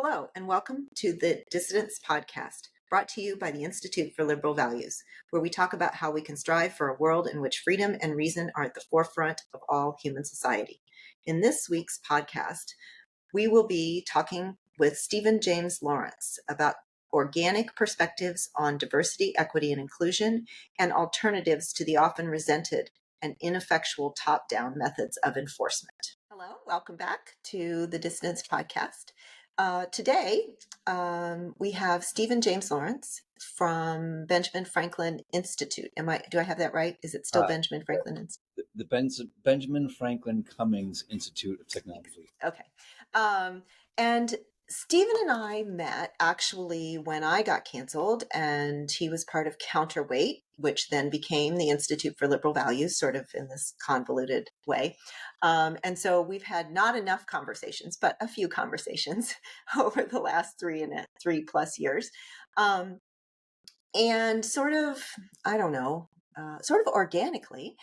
Hello, and welcome to the Dissidents Podcast, brought to you by the Institute for Liberal Values, where we talk about how we can strive for a world in which freedom and reason are at the forefront of all human society. In this week's podcast, we will be talking with Stephen James Lawrence about organic perspectives on diversity, equity, and inclusion, and alternatives to the often resented and ineffectual top-down methods of enforcement. Hello, welcome back to the Dissidents Podcast. Today, we have Stephen James Lawrence from Benjamin Franklin Institute. Do I have that right? Is it still Benjamin Franklin Institute? The Benjamin Franklin Cummings Institute of Technology. Okay. And Stephen and I met actually when I got canceled, and he was part of Counterweight, which then became the Institute for Liberal Values, sort of in this convoluted way. And so we've had not enough conversations, but a few conversations over the last 3+ years. And sort of, I don't know, sort of organically,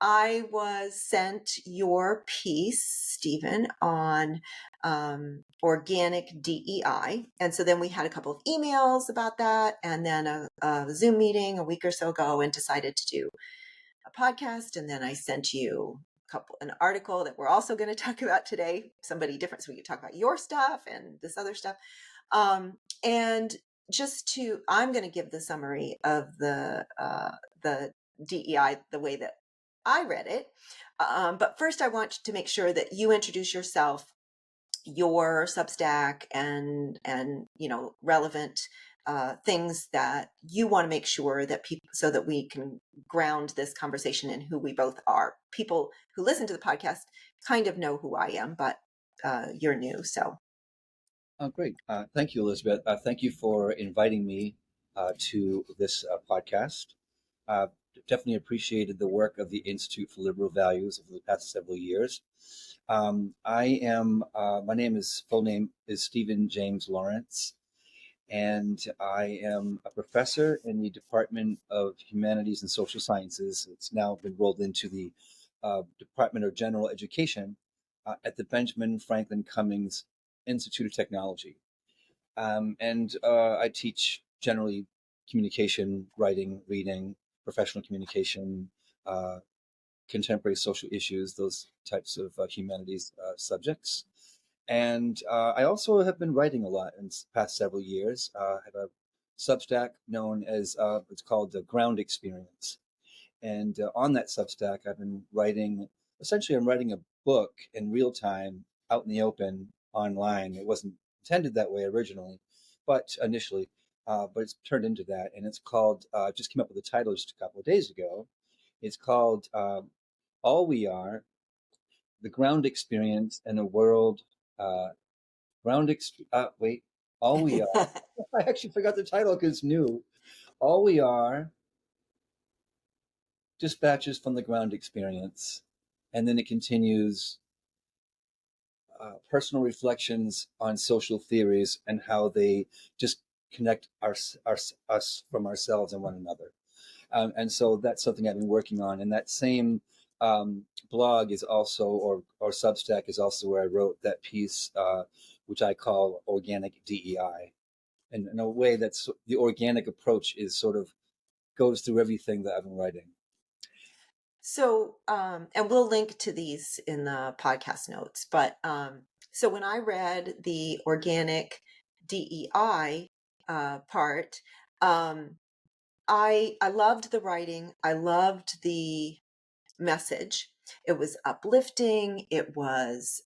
I was sent your piece, Stephen, on organic DEI. And so then we had a couple of emails about that, and then a Zoom meeting a week or so ago, and decided to do a podcast. And then I sent you an article that we're also going to talk about today, somebody different, so we could talk about your stuff and this other stuff. And I'm going to give the summary of the DEI the way that I read it. But first, I want to make sure that you introduce yourself, your Substack, and relevant things that you want to make sure that people, so that we can ground this conversation in who we both are. People who listen to the podcast kind of know who I am, but you're new, so. Oh, great. Thank you, Elizabeth. Thank you for inviting me to this podcast. Definitely appreciated the work of the Institute for Liberal Values over the past several years. My full name is Stephen James Lawrence, and I am a professor in the Department of Humanities and Social Sciences. It's now been rolled into the Department of General Education at the Benjamin Franklin Cummings Institute of Technology. And I teach generally communication, writing, reading, professional communication, contemporary social issues, those types of humanities subjects. And I also have been writing a lot in the past several years. I have a Substack known as, it's called the Ground Experience. And on that Substack, I've been writing, essentially I'm writing a book in real time, out in the open, online. It wasn't intended that way originally, but it's turned into that. And it's called, I just came up with the title just a couple of days ago. It's called All We Are, The Ground Experience in a World, All We Are. I actually forgot the title because it's new. All We Are, Dispatches from the Ground Experience. And then it continues personal reflections on social theories and how they just connect us from ourselves and one another. And so that's something I've been working on. And that same blog is also, or Substack is also where I wrote that piece, which I call Organic DEI. And in a way, that's the organic approach is sort of goes through everything that I've been writing. So, and we'll link to these in the podcast notes, but so when I read the organic DEI part, I loved the writing. I loved the message. It was uplifting. It's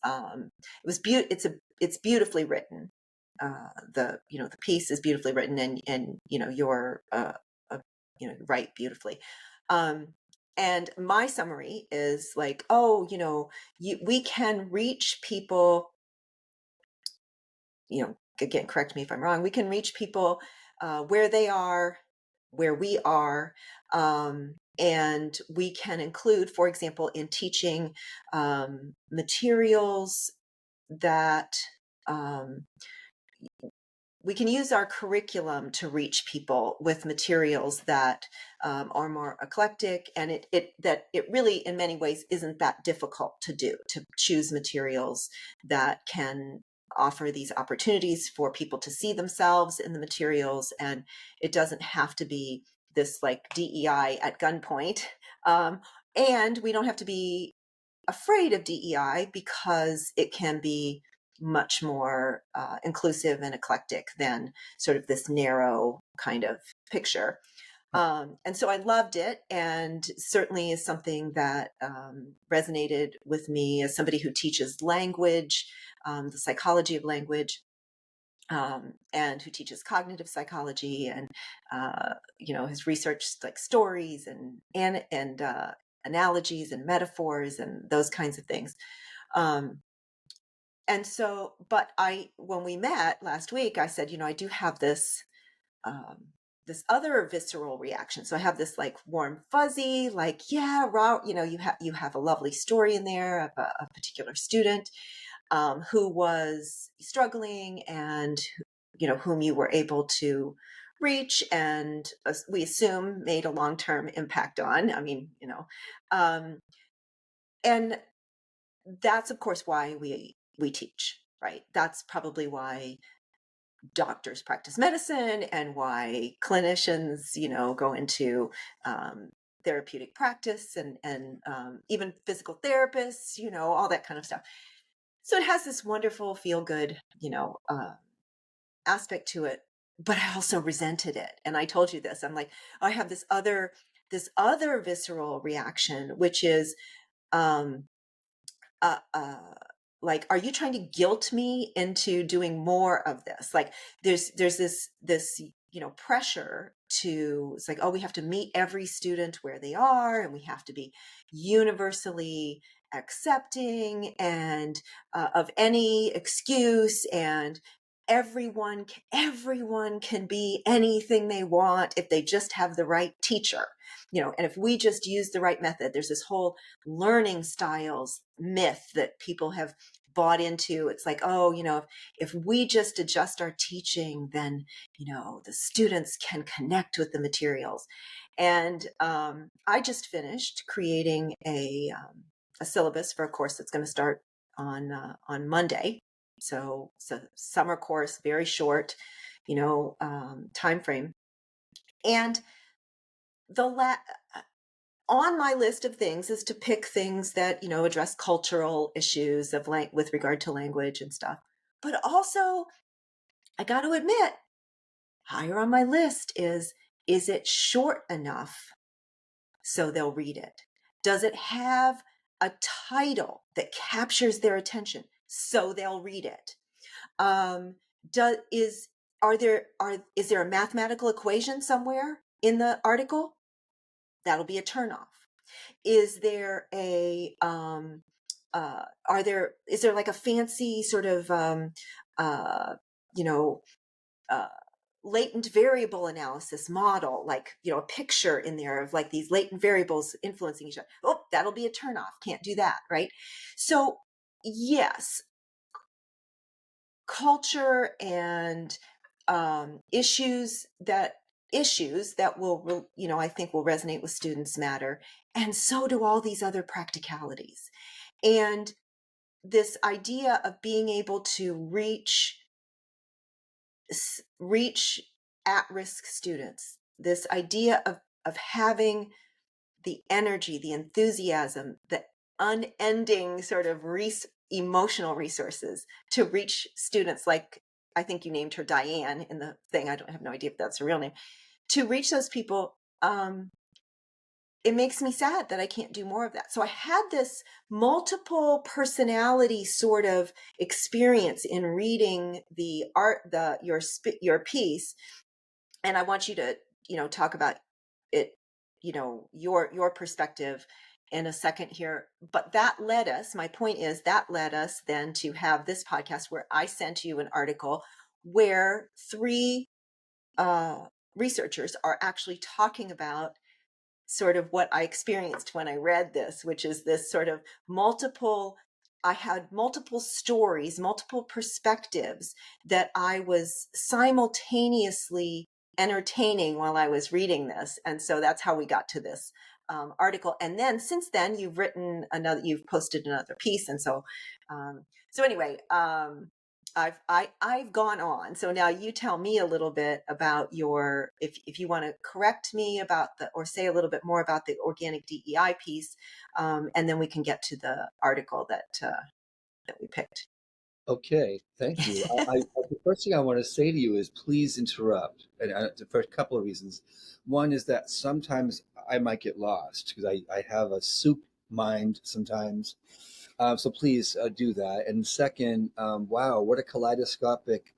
beautifully written. The piece is beautifully written, and you're write beautifully. And my summary is like, we can reach people, again, correct me if I'm wrong, we can reach people where they are, where we are, and we can include, for example, in teaching materials that we can use our curriculum to reach people with materials that are more eclectic, and it really in many ways isn't that difficult to do, to choose materials that can offer these opportunities for people to see themselves in the materials, and it doesn't have to be this like DEI at gunpoint, and we don't have to be afraid of DEI because it can be much more inclusive and eclectic than sort of this narrow kind of picture. And so I loved it, and certainly is something that resonated with me as somebody who teaches language, the psychology of language, and who teaches cognitive psychology, and has researched like stories and analogies and metaphors and those kinds of things. Um, and so, but when we met last week, I said, I do have um, this other visceral reaction. So I have this like warm fuzzy, like, yeah, raw, you have a lovely story in there of a particular student who was struggling, and whom you were able to reach, and we assume made a long-term impact on. I mean, and that's of course why we teach, right? That's probably why doctors practice medicine, and why clinicians, go into therapeutic practice, and even physical therapists, all that kind of stuff. So it has this wonderful feel good, aspect to it. But I also resented it, and I told you this. I'm like, I have this other visceral reaction, which is, um, uh, uh, like, are you trying to guilt me into doing more of this? Like, there's this pressure to, it's like, oh, we have to meet every student where they are, and we have to be universally accepting and of any excuse, and everyone can be anything they want if they just have the right teacher, and if we just use the right method. There's this whole learning styles myth that people have bought into. It's like, oh, if we just adjust our teaching, then the students can connect with the materials. And I just finished creating a syllabus for a course that's going to start on Monday. So it's a summer course, very short, time frame. And on my list of things is to pick things that address cultural issues of with regard to language and stuff. But also, I got to admit, higher on my list is it short enough so they'll read it? Does it have a title that captures their attention so they'll read it? Um, does is there a mathematical equation somewhere in the article? That'll be a turnoff. Is there is there like a fancy sort of you know uh, latent variable analysis model, like a picture in there of like these latent variables influencing each other? Oh, that'll be a turnoff. Can't do that, right? So yes, culture and issues that will I think will resonate with students matter, and so do all these other practicalities. And this idea of being able to reach at-risk students, this idea of having the energy, the enthusiasm, the unending sort of emotional resources to reach students, like I think you named her Diane in the thing. I don't have no idea if that's her real name. To reach those people, it makes me sad that I can't do more of that. So I had this multiple personality sort of experience in reading your piece, and I want you to talk about it, your perspective in a second here. But my point is that led us then to have this podcast where I sent you an article where three researchers are actually talking about sort of what I experienced when I read this, which is this sort of multiple I had multiple stories, multiple perspectives that I was simultaneously entertaining while I was reading this. And so that's how we got to this article. And then since then, you've posted another piece. And so, anyway, I've gone on. So now you tell me a little bit about if you want to correct me about or say a little bit more about the organic DEI piece, and then we can get to the article that we picked. Okay, thank you. The first thing I want to say to you is please interrupt, and for a couple of reasons. One is that sometimes I might get lost because I have a soup mind sometimes. So please do that. And second, wow, what a kaleidoscopic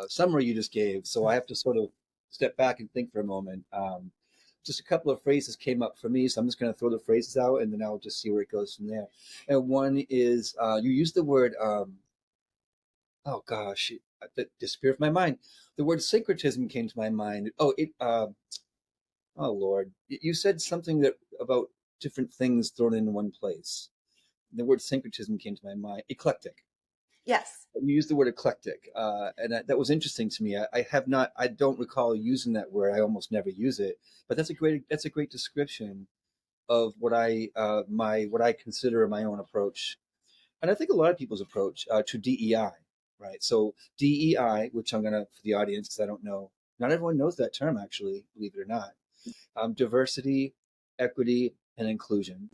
summary you just gave. So I have to sort of step back and think for a moment. Just a couple of phrases came up for me, so I'm just going to throw the phrases out and then I'll just see where it goes from there. And one is you used the word, oh gosh, that disappeared from my mind. The word syncretism came to my mind. Oh Lord, you said something that about different things thrown into one place. The word syncretism came to my mind. Eclectic. Yes. You used the word eclectic, and that was interesting to me. I don't recall using that word. I almost never use it, but that's a great description of what I consider my own approach, and I think a lot of people's approach to DEI, right? So DEI, which I'm gonna for the audience because I don't know, not everyone knows that term actually, believe it or not. Diversity, equity, and inclusion,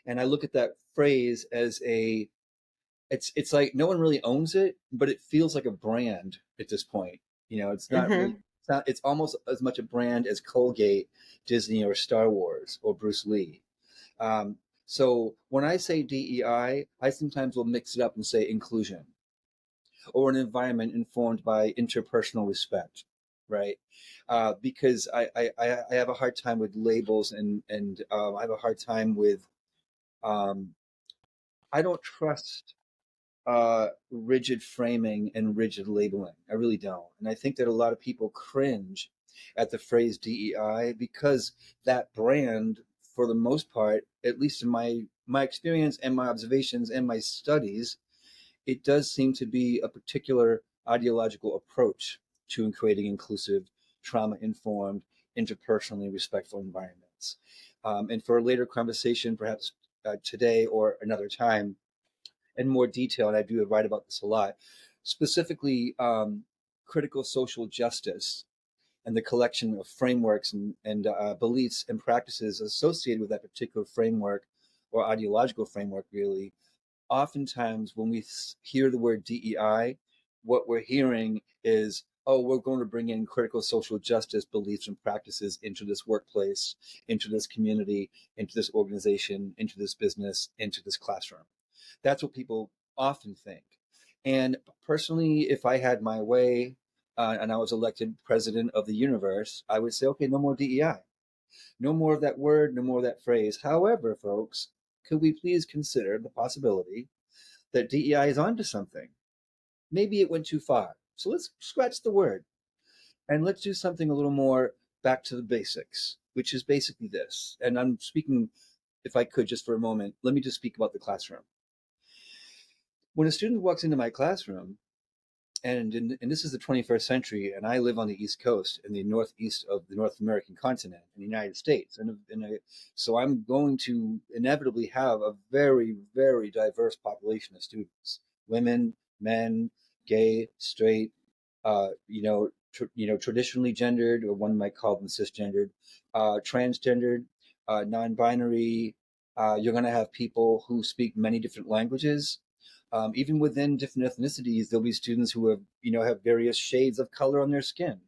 and I look at that phrase as it's like no one really owns it, but it feels like a brand at this point. It's not really. Mm-hmm. It's almost as much a brand as Colgate, Disney, or Star Wars, or Bruce Lee. So when I say DEI, I sometimes will mix it up and say inclusion or an environment informed by interpersonal respect, right? Because I have a hard time with labels and I have a hard time with um, I don't trust rigid framing and rigid labeling. I really don't. And I think that a lot of people cringe at the phrase DEI because that brand, for the most part, at least in my experience and my observations and my studies, it does seem to be a particular ideological approach to creating inclusive, trauma-informed, interpersonally respectful environments. And for a later conversation, perhaps today or another time, in more detail, and I do write about this a lot, specifically critical social justice and the collection of frameworks and beliefs and practices associated with that particular framework or ideological framework, really. Oftentimes, when we hear the word DEI, what we're hearing is, oh, we're going to bring in critical social justice beliefs and practices into this workplace, into this community, into this organization, into this business, into this classroom. That's what people often think. And personally, if I had my way and I was elected president of the universe, I would say, okay, no more DEI. No more of that word, no more of that phrase. However, folks, could we please consider the possibility that DEI is onto something? Maybe it went too far. So let's scratch the word and let's do something a little more back to the basics, which is basically this. And I'm speaking, if I could, just for a moment, let me just speak about the classroom. When a student walks into my classroom, and this is the 21st century, and I live on the East Coast in the northeast of the North American continent in the United States, so I'm going to inevitably have a very, very diverse population of students: women, men, gay, straight, traditionally gendered, or one might call them cisgendered, transgendered, non-binary. You're going to have people who speak many different languages. Even within different ethnicities, there'll be students who have various shades of color on their skin,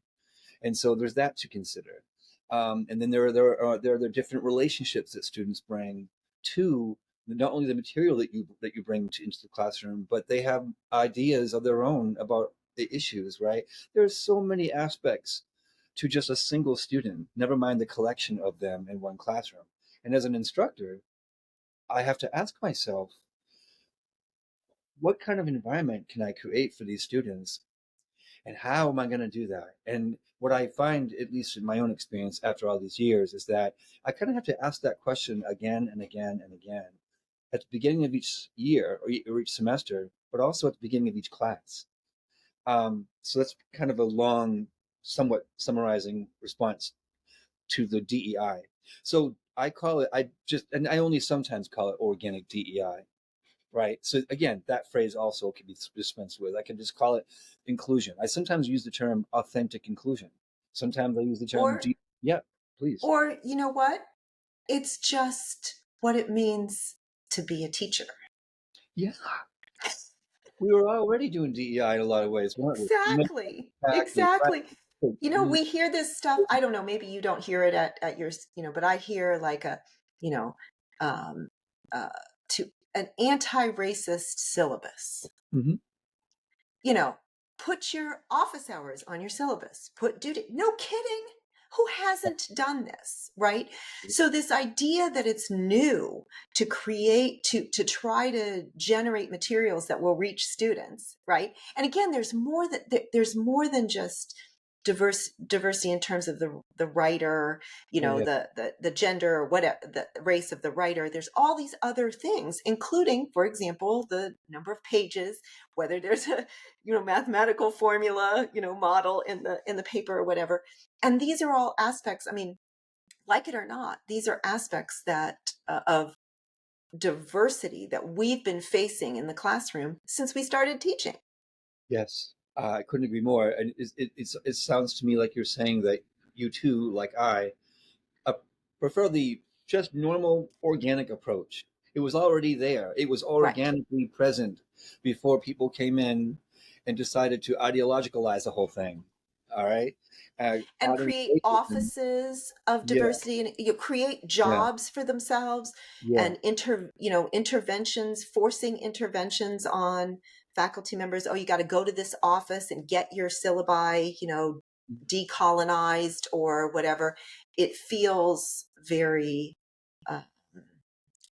and so there's that to consider. And then there are the different relationships that students bring to not only the material that you bring into the classroom, but they have ideas of their own about the issues. Right? There's so many aspects to just a single student. Never mind the collection of them in one classroom. And as an instructor, I have to ask myself, what kind of environment can I create for these students, and how am I going to do that? And what I find, at least in my own experience after all these years, is that I kind of have to ask that question again and again and again. at the beginning of each year or each semester, but also at the beginning of each class. So that's kind of a long, somewhat summarizing response to the DEI. So I call it, and I only sometimes call it organic DEI, right? So again, that phrase also can be dispensed with. I can just call it inclusion. I sometimes use the term authentic inclusion. Sometimes I use the term Or yeah, please. or you know what? It's just what it means to be a teacher. Yeah, we were already doing DEI in a lot of ways, weren't we? Exactly. Exactly. Right. Exactly. So, You know, we hear this stuff. I don't know, maybe you don't hear it at your, but I hear like a, you know, um, uh, to an anti-racist syllabus. mhm. You know, put your office hours on your syllabus, put duty. No kidding. Who hasn't done this, right? So this idea that it's new to create, to try to generate materials that will reach students, right? And again, there's more than just diversity in terms of the writer, Oh, yeah. the gender or whatever, the race of the writer. There's all these other things, including, for example, the number of pages, whether there's a mathematical formula, model in the paper or whatever. And these are all aspects, I mean, like it or not, these are aspects that of diversity that we've been facing in the classroom since we started teaching. Yes, I couldn't agree more. And it sounds to me like you're saying that you too, like I, uh, prefer the just normal organic approach. It was already there. It was Right. organically present before people came in and decided to ideologicalize the whole thing. All right, And adding create racism. offices of Yeah, diversity, and create yeah, jobs for themselves, yeah. and interventions, forcing interventions on faculty members. Oh, you got to go to this office and get your syllabi decolonized or whatever. It feels very uh,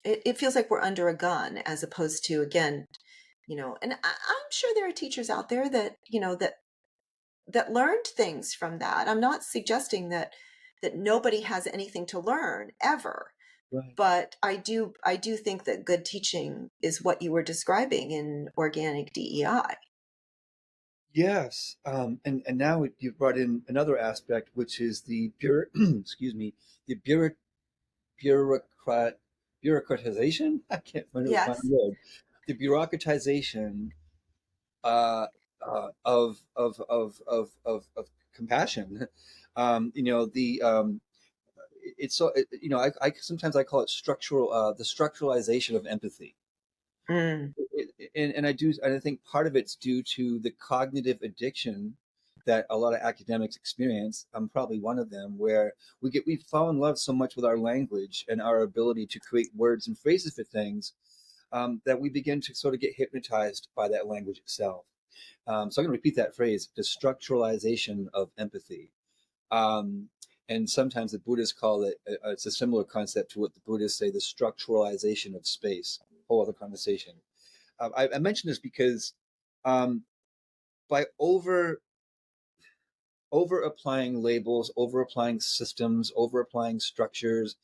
it feels like we're under a gun, as opposed to, again, and I'm sure there are teachers out there that that learned things from that. I'm not suggesting that nobody has anything to learn ever, Right. but I do think that good teaching is what you were describing in organic DEI. Yes, and now you've brought in another aspect, which is the excuse me, the bureaucrat bureaucratization. I can't find a Yes. word. The bureaucratization uh, of compassion. The it's so I sometimes I call it structural the structuralization of empathy. Mm, And I think part of it's due to the cognitive addiction that a lot of academics experience. I'm probably one of them, where we fall in love so much with our language and our ability to create words and phrases for things, that we begin to sort of get hypnotized by that language itself. So I'm going to repeat that phrase: the structuralization of empathy. Um, and sometimes the Buddhists call it, it's a similar concept to what the Buddhists say, the structuralization of space. Whole other conversation. I mention this because, um, by over applying labels, over applying systems, over applying structures,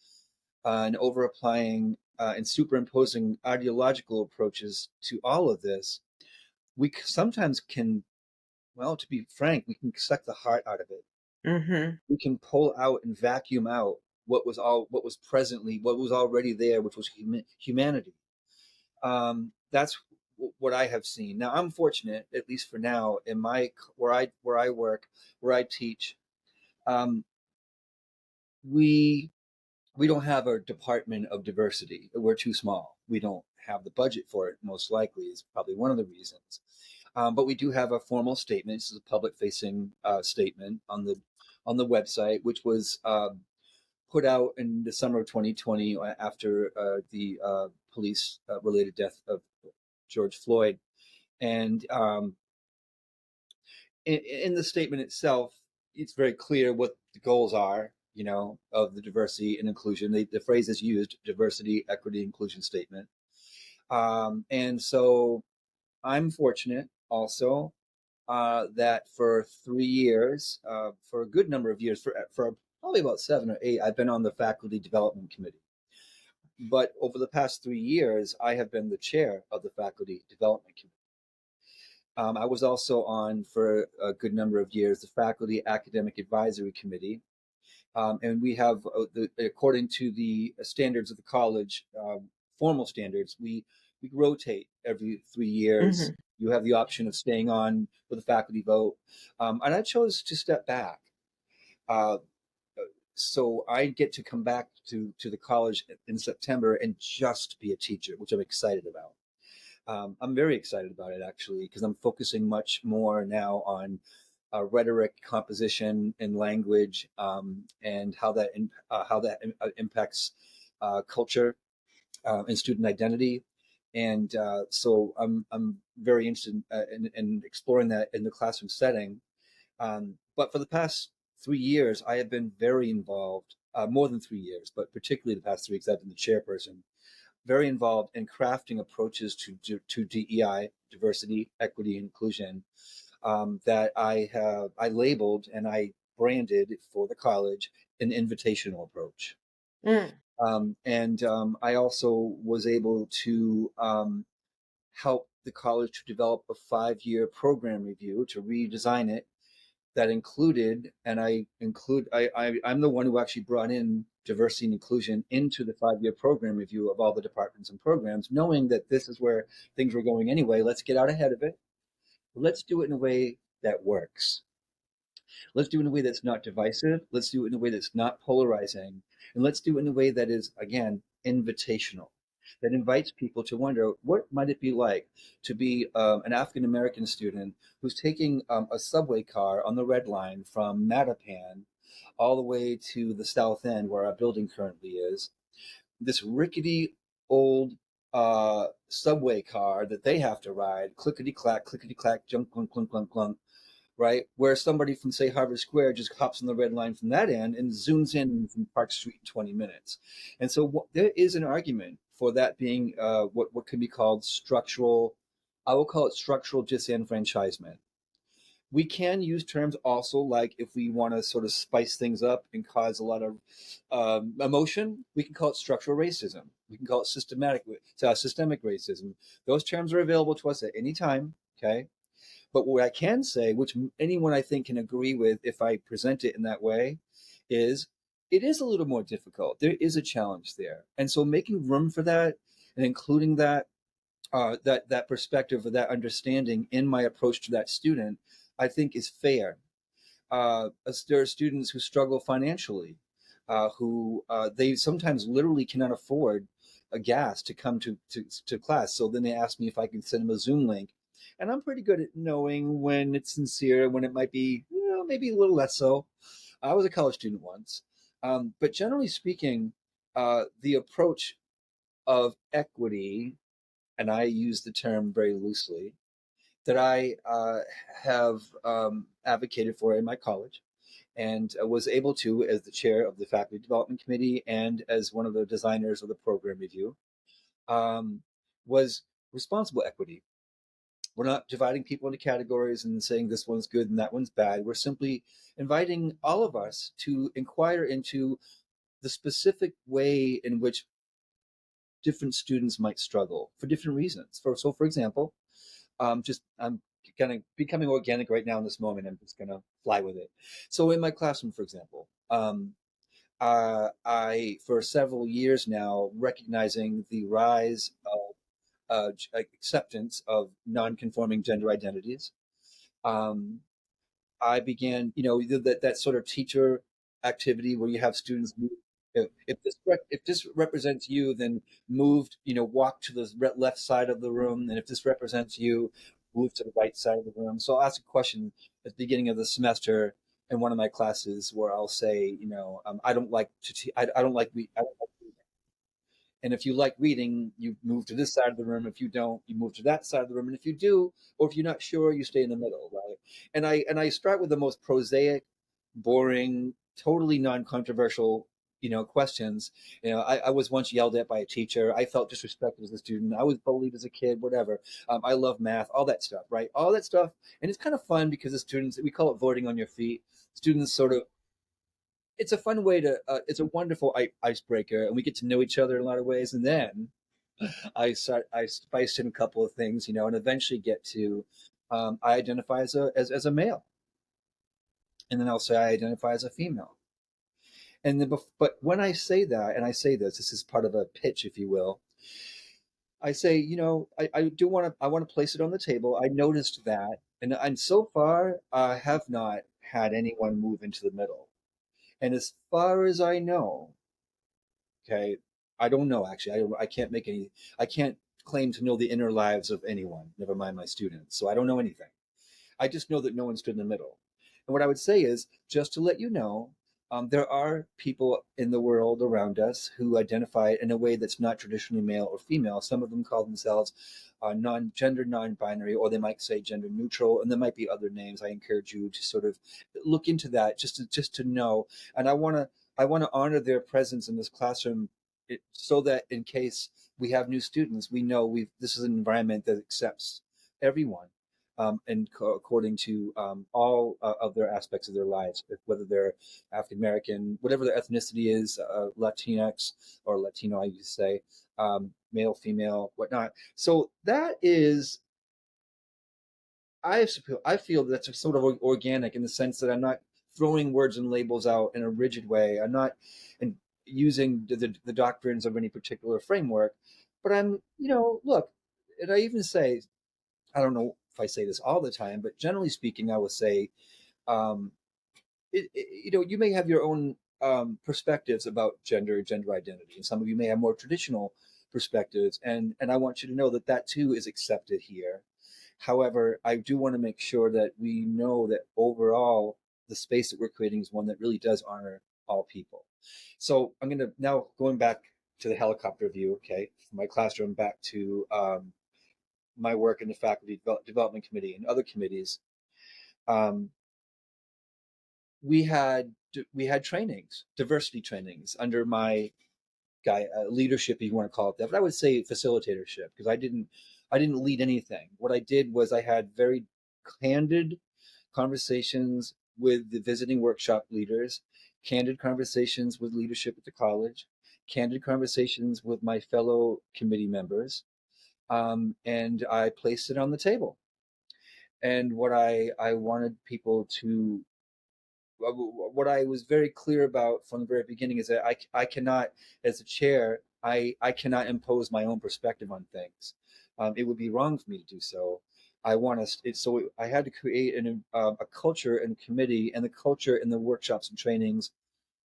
and over applying and superimposing ideological approaches to all of this, we sometimes can, well, to be frank, we can suck the heart out of it. hmm We can pull out and vacuum out what was already there, which was humanity. That's what I have seen. Now, I'm fortunate, at least for now, in my where I work, where I teach. Um, we we don't have a department of diversity. We're too small. We don't have the budget for it. Most likely, is probably one of the reasons. But we do have a formal statement. This is a public-facing statement on the website, which was put out in the summer of 2020 after the police-related death of George Floyd. And in the statement itself, it's very clear what the goals are, of the diversity and inclusion. The phrase is used: diversity, equity, inclusion statement. And so I'm fortunate also that for 3 years, for a good number of years, for probably about 7 or 8, I've been on the faculty development committee. But over the past 3 years, I have been the chair of the faculty development committee. I was also on for a good number of years the faculty academic advisory committee. And we have, according to the standards of the college, formal standards, we rotate every 3 years. Hmm. You have the option of staying on with a faculty vote. And I chose to step back. Uh, so I get to come back to the college in September and just be a teacher, which I'm excited about. I'm very excited about it actually because I'm focusing much more now on rhetoric, composition, and language, and how that impacts culture and student identity. And so I'm very interested in exploring that in the classroom setting. But for the past 3 years, I have been very involved. More than 3 years, but particularly the past three, because I've been the chairperson, very involved in crafting approaches to DEI, diversity, equity, inclusion, that I labeled and I branded for the college an invitational approach. Mm. And I also was able to help the college to develop a 5-year program review to redesign it that included, and I'm the one who actually brought in diversity and inclusion into the 5-year program review of all the departments and programs, knowing that this is where things were going anyway. Let's get out ahead of it. Let's do it in a way that works. Let's do it in a way that's not divisive. Let's do it in a way that's not polarizing. And let's do it in a way that is, again, invitational, that invites people to wonder what might it be like to be an African American student who's taking a subway car on the Red Line from Mattapan all the way to the South End where our building currently is. This rickety old subway car that they have to ride, clickety clack, junk, clunk, clunk, clunk, clunk, right? Where somebody from, say, Harvard Square just hops on the Red Line from that end and zooms in from Park Street in 20 minutes. And so there is an argument for that being what can be called structural, I will call it structural disenfranchisement. We can use terms also like if we want to sort of spice things up and cause a lot of emotion, we can call it structural racism. We can call it systemic racism. Those terms are available to us at any time. Okay. But what I can say, which anyone I think can agree with if I present it in that way, is it is a little more difficult. There is a challenge there. And so making room for that and including that perspective or that understanding in my approach to that student, I think is fair. There are students who struggle financially, who they sometimes literally cannot afford a gas to come to class. So then they ask me if I can send them a Zoom link. And I'm pretty good at knowing when it's sincere, when it might be, maybe a little less so. I was a college student once. But generally speaking, the approach of equity, and I use the term very loosely, that I have advocated for in my college and was able to, as the chair of the faculty development committee and as one of the designers of the program review, um, was responsible equity. We're not dividing people into categories and saying this one's good and that one's bad. We're simply inviting all of us to inquire into the specific way in which different students might struggle for different reasons. For example, just I'm kind of becoming organic right now in this moment. I'm just gonna fly with it. So in my classroom, for example, I for several years now recognizing the rise of acceptance of non-conforming gender identities. Um, I began, that sort of teacher activity where you have students move. If this represents you, then walk to the left side of the room, and if this represents you, move to the right side of the room. So I'll ask a question at the beginning of the semester in one of my classes where I'll say, I don't like I don't like I don't like reading. And if you like reading, you move to this side of the room. If you don't, you move to that side of the room. And if you do, or if you're not sure, you stay in the middle, right? And I start with the most prosaic, boring, totally non-controversial, questions. I was once yelled at by a teacher. I felt disrespected as a student. I was bullied as a kid, whatever. I love math, all that stuff, right? All that stuff. And it's kind of fun because the students, we call it voting on your feet. Students sort of it's a fun way to, it's a wonderful icebreaker, and we get to know each other in a lot of ways. And then I spice in a couple of things, and eventually get to, I identify as a male, and then I'll say I identify as a female. And then, but when I say that, and I say this is part of a pitch, if you will. I say, I want to place it on the table. I noticed that, and so far, I have not had anyone move into the middle. And as far as I know, okay, I don't know actually. I can't make any. I can't claim to know the inner lives of anyone. Never mind my students. So I don't know anything. I just know that no one stood in the middle. And what I would say is, just to let you know, there are people in the world around us who identify in a way that's not traditionally male or female. Some of them call themselves non-gender, non-binary, or they might say gender neutral, and there might be other names. I encourage you to sort of look into that, just to know. And I want to honor their presence in this classroom, so that in case we have new students, we know this is an environment that accepts everyone, and according to all of their aspects of their lives, whether they're African American, whatever their ethnicity is, Latinx or Latino, I used to say, male, female, whatnot. So that is, I feel that's sort of organic in the sense that I'm not throwing words and labels out in a rigid way. I'm not using the doctrines of any particular framework, but I'm, look, and I even say, I don't know if I say this all the time, but generally speaking, I would say, um, you may have your own perspectives about gender identity, and some of you may have more traditional perspectives, and I want you to know that that too is accepted here. However, I do want to make sure that we know that overall, the space that we're creating is one that really does honor all people. So I'm going to now, going back to the helicopter view, okay, from my classroom back to my work in the faculty development committee and other committees. Um, we had trainings, diversity trainings under my leadership, if you want to call it that, but I would say facilitatorship, because I didn't lead anything. What I did was I had very candid conversations with the visiting workshop leaders, candid conversations with leadership at the college, candid conversations with my fellow committee members, and I placed it on the table. And what I wanted people to, what I was very clear about from the very beginning is that I cannot, as a chair, I cannot impose my own perspective on things. It would be wrong for me to do so. So I had to create a culture and committee, and the culture in the workshops and trainings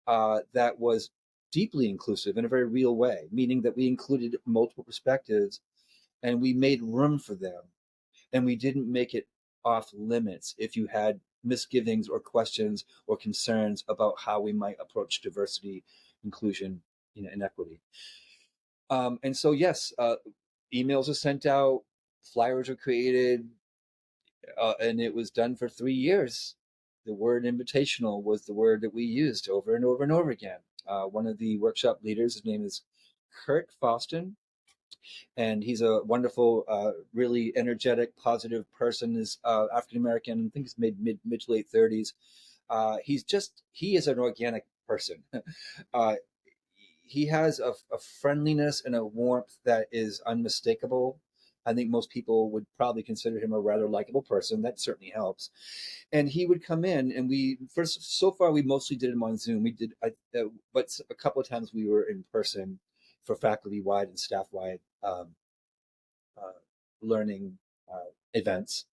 that was deeply inclusive in a very real way, meaning that we included multiple perspectives and we made room for them, and we didn't make it off limits if you had misgivings or questions or concerns about how we might approach diversity, inclusion, and equity. And so, yes, emails are sent out, flyers are created, and it was done for 3 years. The word invitational was the word that we used over and over and over again. One of the workshop leaders, his name is Kurt Foston, and he's a wonderful, really energetic, positive person. Is African American. I think he's mid to late 30s. He is an organic person. uh, he has a friendliness and a warmth that is unmistakable. I think most people would probably consider him a rather likable person. That certainly helps. And he would come in, and so far we mostly did him on Zoom. But a couple of times we were in person for faculty wide and staff wide uh, learning events.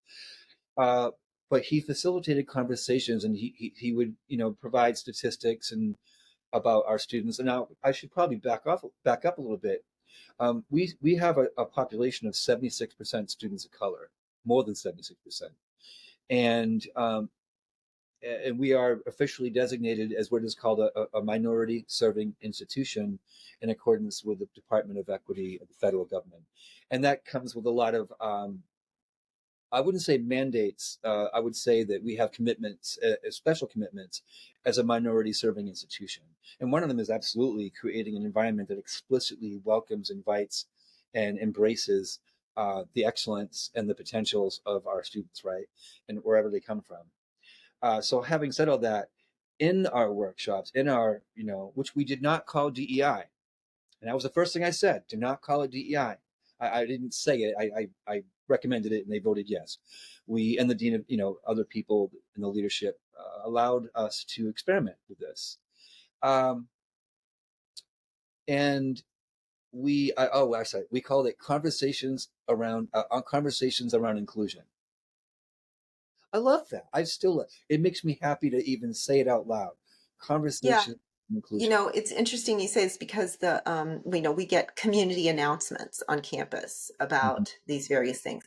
Uh, but he facilitated conversations, and he would provide statistics and about our students. And now I should probably back up a little bit. We have a population of 76% students of color, more than 76%, and and we are officially designated as what is called a minority serving institution in accordance with the Department of Equity of the federal government. And that comes with a lot of, I wouldn't say mandates, I would say that we have commitments, special commitments as a minority serving institution. And one of them is absolutely creating an environment that explicitly welcomes, invites, and embraces the excellence and the potentials of our students, right? And wherever they come from. So having said all that, in our workshops, in our, which we did not call DEI. And that was the first thing I said, do not call it DEI. I didn't say it. I recommended it and they voted yes. We, and the dean of, other people in the leadership allowed us to experiment with this. And we called it conversations around inclusion. I love that. It makes me happy to even say it out loud. Yeah. Conversation inclusion. It's interesting you say it's because we get community announcements on campus Mhm. about these various things,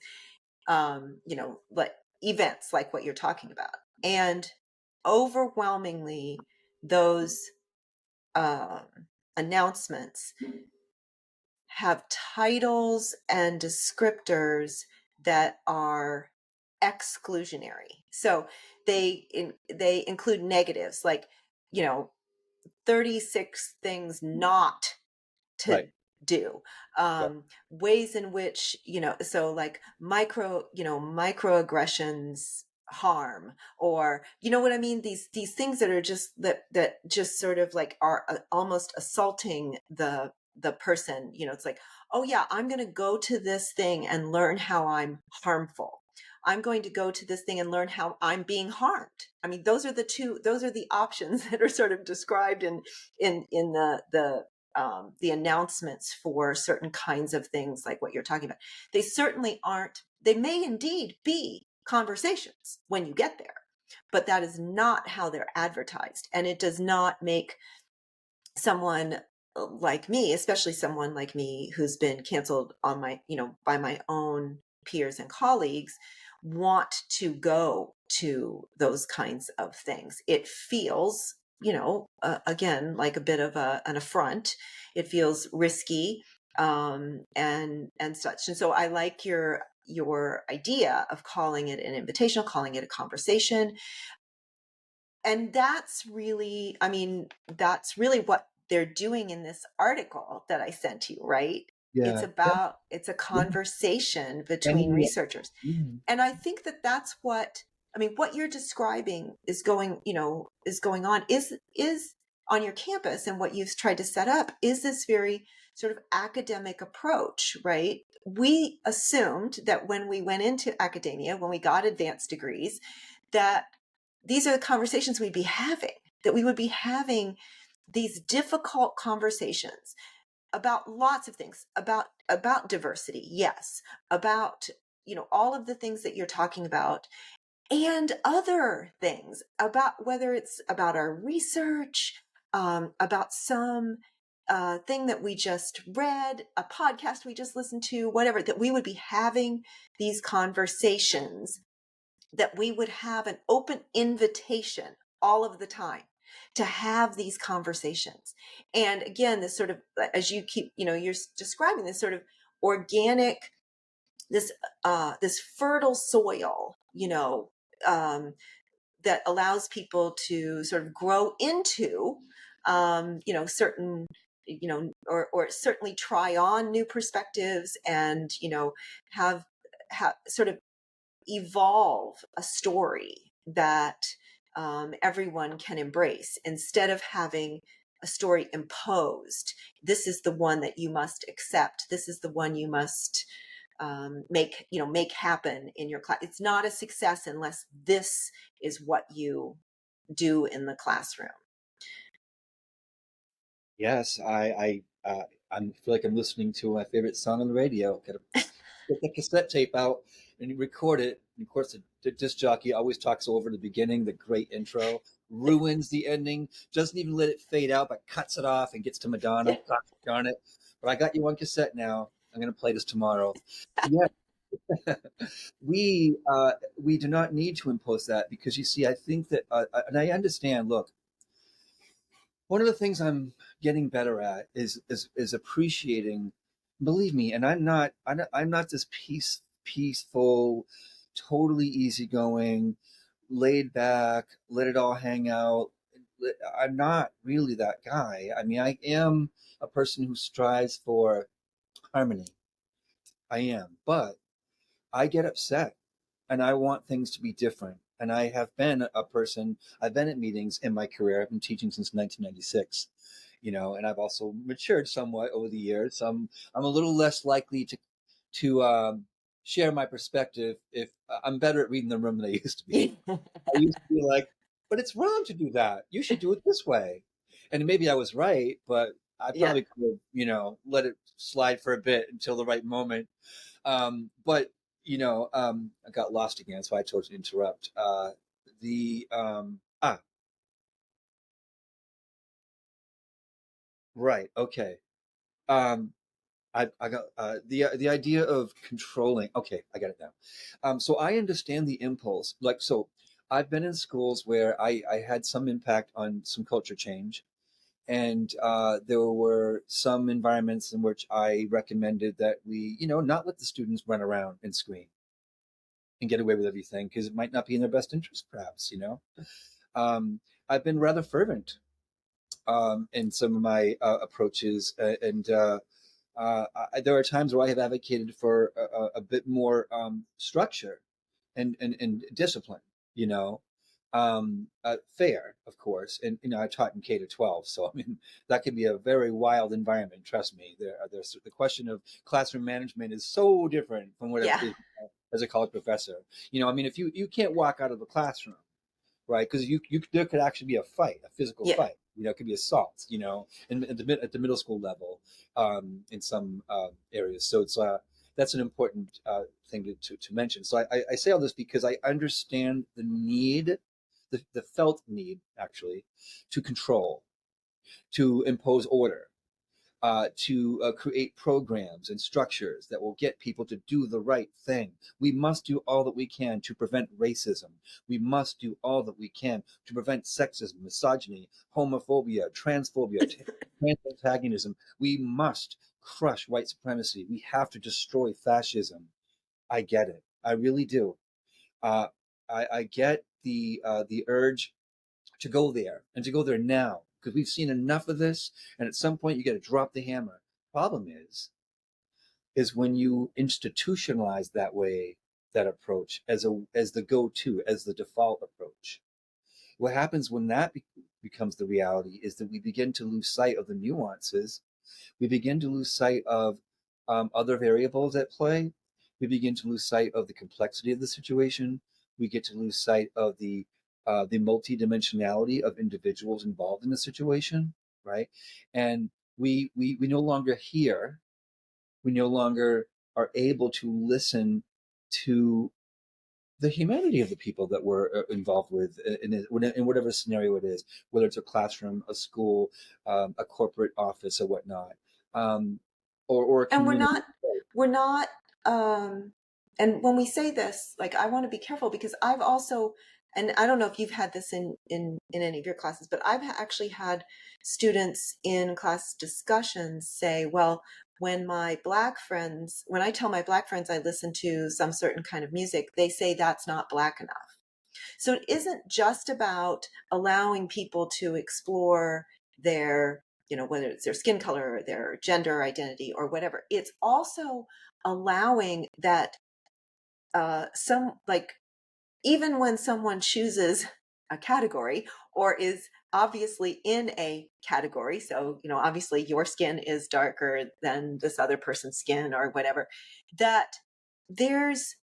like events like what you're talking about. And overwhelmingly, those um, announcements have titles and descriptors that are exclusionary. So they include negatives like, 36 things not Right. to do, Yeah. ways in which, so like microaggressions harm, or what I mean, these things that are just that just sort of like are almost assaulting the person. It's like, oh yeah, I'm going to go to this thing and learn how I'm harmful. I'm going to go to this thing and learn how I'm being harmed. I mean, those are the options that are sort of described in the announcements for certain kinds of things like what you're talking about. They certainly aren't, they may indeed be conversations when you get there, but that is not how they're advertised. And it does not make someone like me, especially someone like me who's been canceled on by my own peers and colleagues, want to go to those kinds of things. It feels, again, like a bit of an affront. It feels risky, and such. And so I like your idea of calling it an invitational, calling it a conversation. And that's really, what they're doing in this article that I sent you, right? Yeah. It's a Yeah. conversation between And researchers. mm, And I think that that's what you're describing is going on, is on your campus, and what you've tried to set up is this very sort of academic approach, right? We assumed that when we went into academia, when we got advanced degrees, that these are the conversations we'd be having, that we would be having these difficult conversations about lots of things, about diversity, yes, about all of the things that you're talking about, and other things, about whether it's about our research, about some thing that we just read, a podcast we just listened to, whatever, that we would be having these conversations, that we would have an open invitation all of the time to have these conversations. And again, this sort of, as you keep, you're describing this sort of organic, this fertile soil, that allows people to sort of grow into, certain, or certainly try on new perspectives, and, have, sort of evolve a story that everyone can embrace, instead of having a story imposed. This is the one that you must accept. This is the one you must make happen in your class. It's not a success unless this is what you do in the classroom. yes, I feel like I'm listening to my favorite song on the radio. Gotta get the cassette tape out and you record it. And of course, the disc jockey always talks over the beginning, the great intro, ruins the ending, doesn't even let it fade out, but cuts it off and gets to Madonna. Yeah. Gosh darn it. But I got you on cassette now. I'm going to play this tomorrow. Yeah, we do not need to impose that because you see, I think that, and I understand. Look, one of the things I'm getting better at is appreciating. Believe me, and I'm not this peaceful, totally easygoing, laid back, let it all hang out. I'm not really that guy. I mean, I am a person who strives for harmony. I am, but I get upset and I want things to be different. And I have been a person, I've been at meetings in my career. I've been teaching since 1996, and I've also matured somewhat over the years. I'm a little less likely to share my perspective if I'm better at reading the room than I used to be. I used to be like, but it's wrong to do that. You should do it this way. And maybe I was right, but I Yeah. probably could have, let it slide for a bit until the right moment. But I got lost again, so I told you to interrupt. The right, okay. Um, I got the idea of controlling. Okay, I got it now. So I understand the impulse. Like, so I've been in schools where I had some impact on some culture change, and there were some environments in which I recommended that we, not let the students run around and scream and get away with everything because it might not be in their best interest, perhaps. I've been rather fervent in some of my approaches, and there are times where I have advocated for a bit more structure and discipline, you know, fair, of course. And, I taught in K to 12. So, I mean, that can be a very wild environment. Trust me. There's the question of classroom management is so different from what it Yeah. is as a college professor. I mean, if you can't walk out of the classroom, right? Because there could actually be a fight, a physical Yeah. fight. It could be assault. At the middle school level, in some areas. So that's an important thing to mention. So I say all this because I understand the need, the felt need actually, to control, to impose order, to create programs and structures that will get people to do the right thing. We must do all that we can to prevent racism. We must do all that we can to prevent sexism, misogyny, homophobia, transphobia, trans antagonism. We must crush white supremacy. We have to destroy fascism. I get it. I really do. Uh, I get the urge to go there and to go there now because we've seen enough of this, and at some point you got to drop the hammer. Problem is when you institutionalize that approach as the go-to, as the default approach. What happens when that becomes the reality is that we begin to lose sight of the nuances. We begin to lose sight of other variables at play. We begin to lose sight of the complexity of the situation. We get to lose sight of the multidimensionality of individuals involved in the situation, right? And we no longer hear. We no longer are able to listen to the humanity of the people that we're involved with in whatever scenario it is, whether it's a classroom, a school, a corporate office, or whatnot, or a And we're community. not, we're not, um, and when we say this, like, I want to be careful because I've also, and I don't know if you've had this in any of your classes, but I've actually had students in class discussions say, well, when I tell my Black friends I listen to some certain kind of music, they say that's not Black enough. So it isn't just about allowing people to explore their, whether it's their skin color or their gender identity or whatever. It's also allowing that some, like, even when someone chooses a category or is obviously in a category, so obviously your skin is darker than this other person's skin or whatever, that there's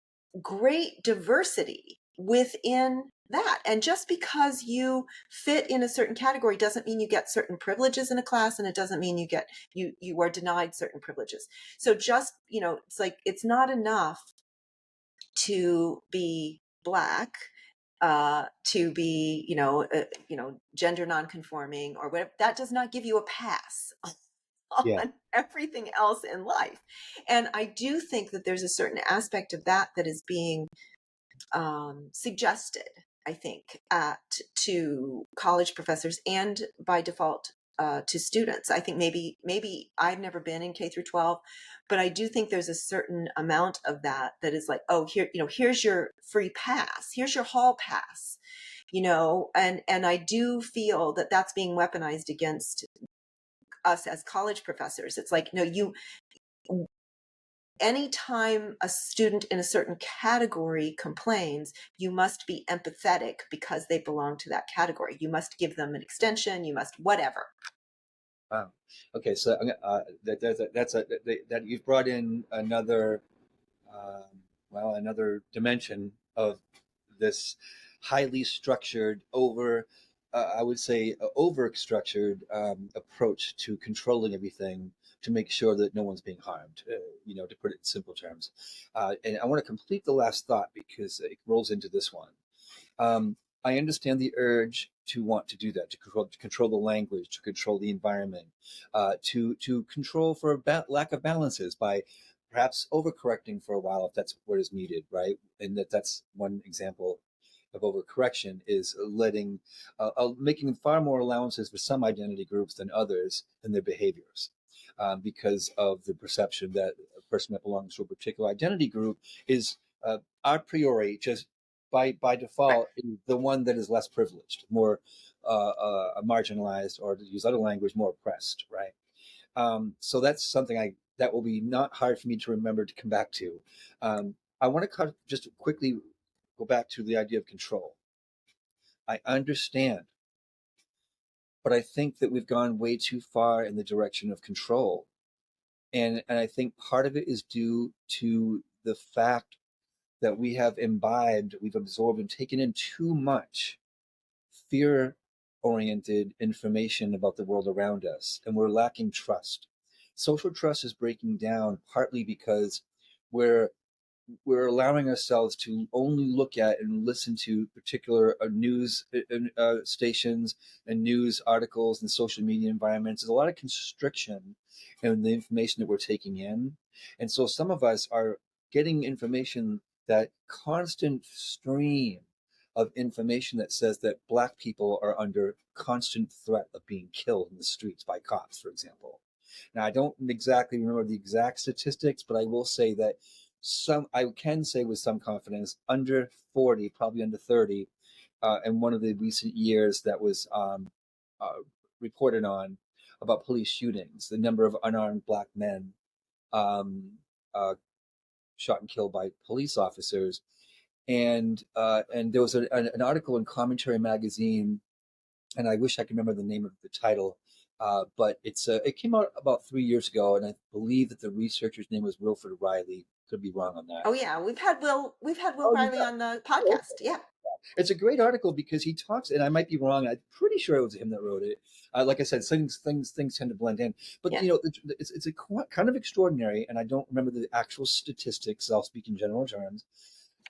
great diversity within that. And just because you fit in a certain category doesn't mean you get certain privileges in a class, and it doesn't mean you are denied certain privileges. So just, it's like, it's not enough to be Black, to be, gender nonconforming or whatever. That does not give you a pass Yeah, on everything else in life. And I do think that there's a certain aspect of that is being suggested, I think, to college professors and by default to students. I think maybe I've never been in K through 12, but I do think there's a certain amount of that is like, oh, here's your free pass, here's your hall pass, and I do feel that that's being weaponized against us as college professors. It's like, no, anytime a student in a certain category complains, you must be empathetic because they belong to that category. You must give them an extension, you must whatever. Wow. Okay, so that you've brought in another another dimension of this highly structured, I would say, over structured approach to controlling everything to make sure that no one's being harmed. To put it in simple terms, and I want to complete the last thought because it rolls into this one. Um, I understand the urge to want to do that, to control the language, to control the environment, to control for lack of balances by perhaps overcorrecting for a while if that's what is needed, right? And that's one example of overcorrection is making far more allowances for some identity groups than others in their behaviors. Because of the perception that a person that belongs to a particular identity group is a priori just by default the one that is less privileged, more marginalized, or to use other language, more oppressed, right? So that's something that will be not hard for me to remember to come back to. I want to just quickly go back to the idea of control. I understand, but I think that we've gone way too far in the direction of control. And I think part of it is due to the fact that we've absorbed and taken in too much fear-oriented information about the world around us, and we're lacking trust. Social trust is breaking down partly because we're allowing ourselves to only look at and listen to particular news stations and news articles and social media environments. There's a lot of constriction in the information that we're taking in. And so some of us are getting information, that constant stream of information that says that Black people are under constant threat of being killed in the streets by cops, for example. Now, I don't exactly remember the exact statistics, but I will say that I can say with some confidence, under 40, probably under 30, in one of the recent years that was reported on about police shootings, the number of unarmed Black men um, uh, shot and killed by police officers. And there was an article in Commentary magazine, and I wish I could remember the name of the title, but it came out about 3 years ago, and I believe that the researcher's name was Wilfred Riley. Could be wrong on that. Oh yeah, we've had Will Oh, you Riley got on the it. podcast. Yeah. It's a great article because he talks, and I might be wrong. I'm pretty sure it was him that wrote it. Like I said, things tend to blend in, but Yeah. it's a kind of extraordinary, and I don't remember the actual statistics. I'll speak in general terms.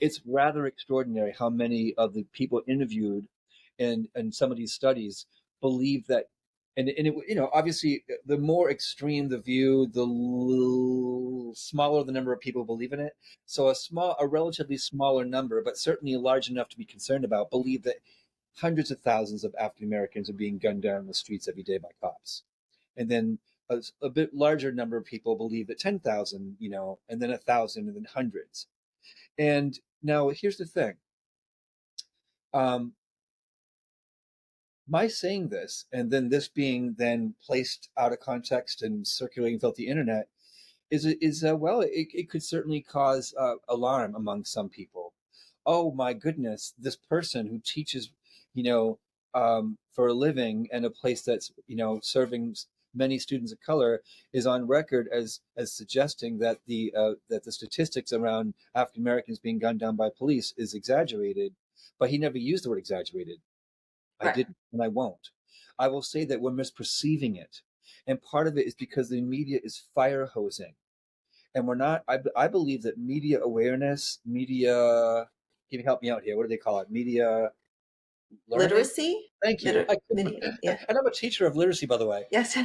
It's rather extraordinary how many of the people interviewed in some of these studies believe that, and it, obviously the more extreme the view, the smaller the number of people believe in it. So a relatively smaller number, but certainly large enough to be concerned about, believe that hundreds of thousands of African Americans are being gunned down in the streets every day by cops. And then a bit larger number of people believe that 10,000, and then 1,000, and then hundreds. And now here's the thing. My saying this, and then this being then placed out of context and circulating throughout the internet, it could certainly cause alarm among some people. Oh my goodness, this person who teaches, for a living in a place that's serving many students of color is on record as suggesting that the statistics around African Americans being gunned down by police is exaggerated, but he never used the word exaggerated. I Right. didn't, and I won't. I will say that we're misperceiving it. And part of it is because the media is fire hosing. And we're not, I believe that media awareness, can you help me out here? What do they call it? Media learning? Literacy. Thank you. Yeah. And I'm a teacher of literacy, by the way. Yes.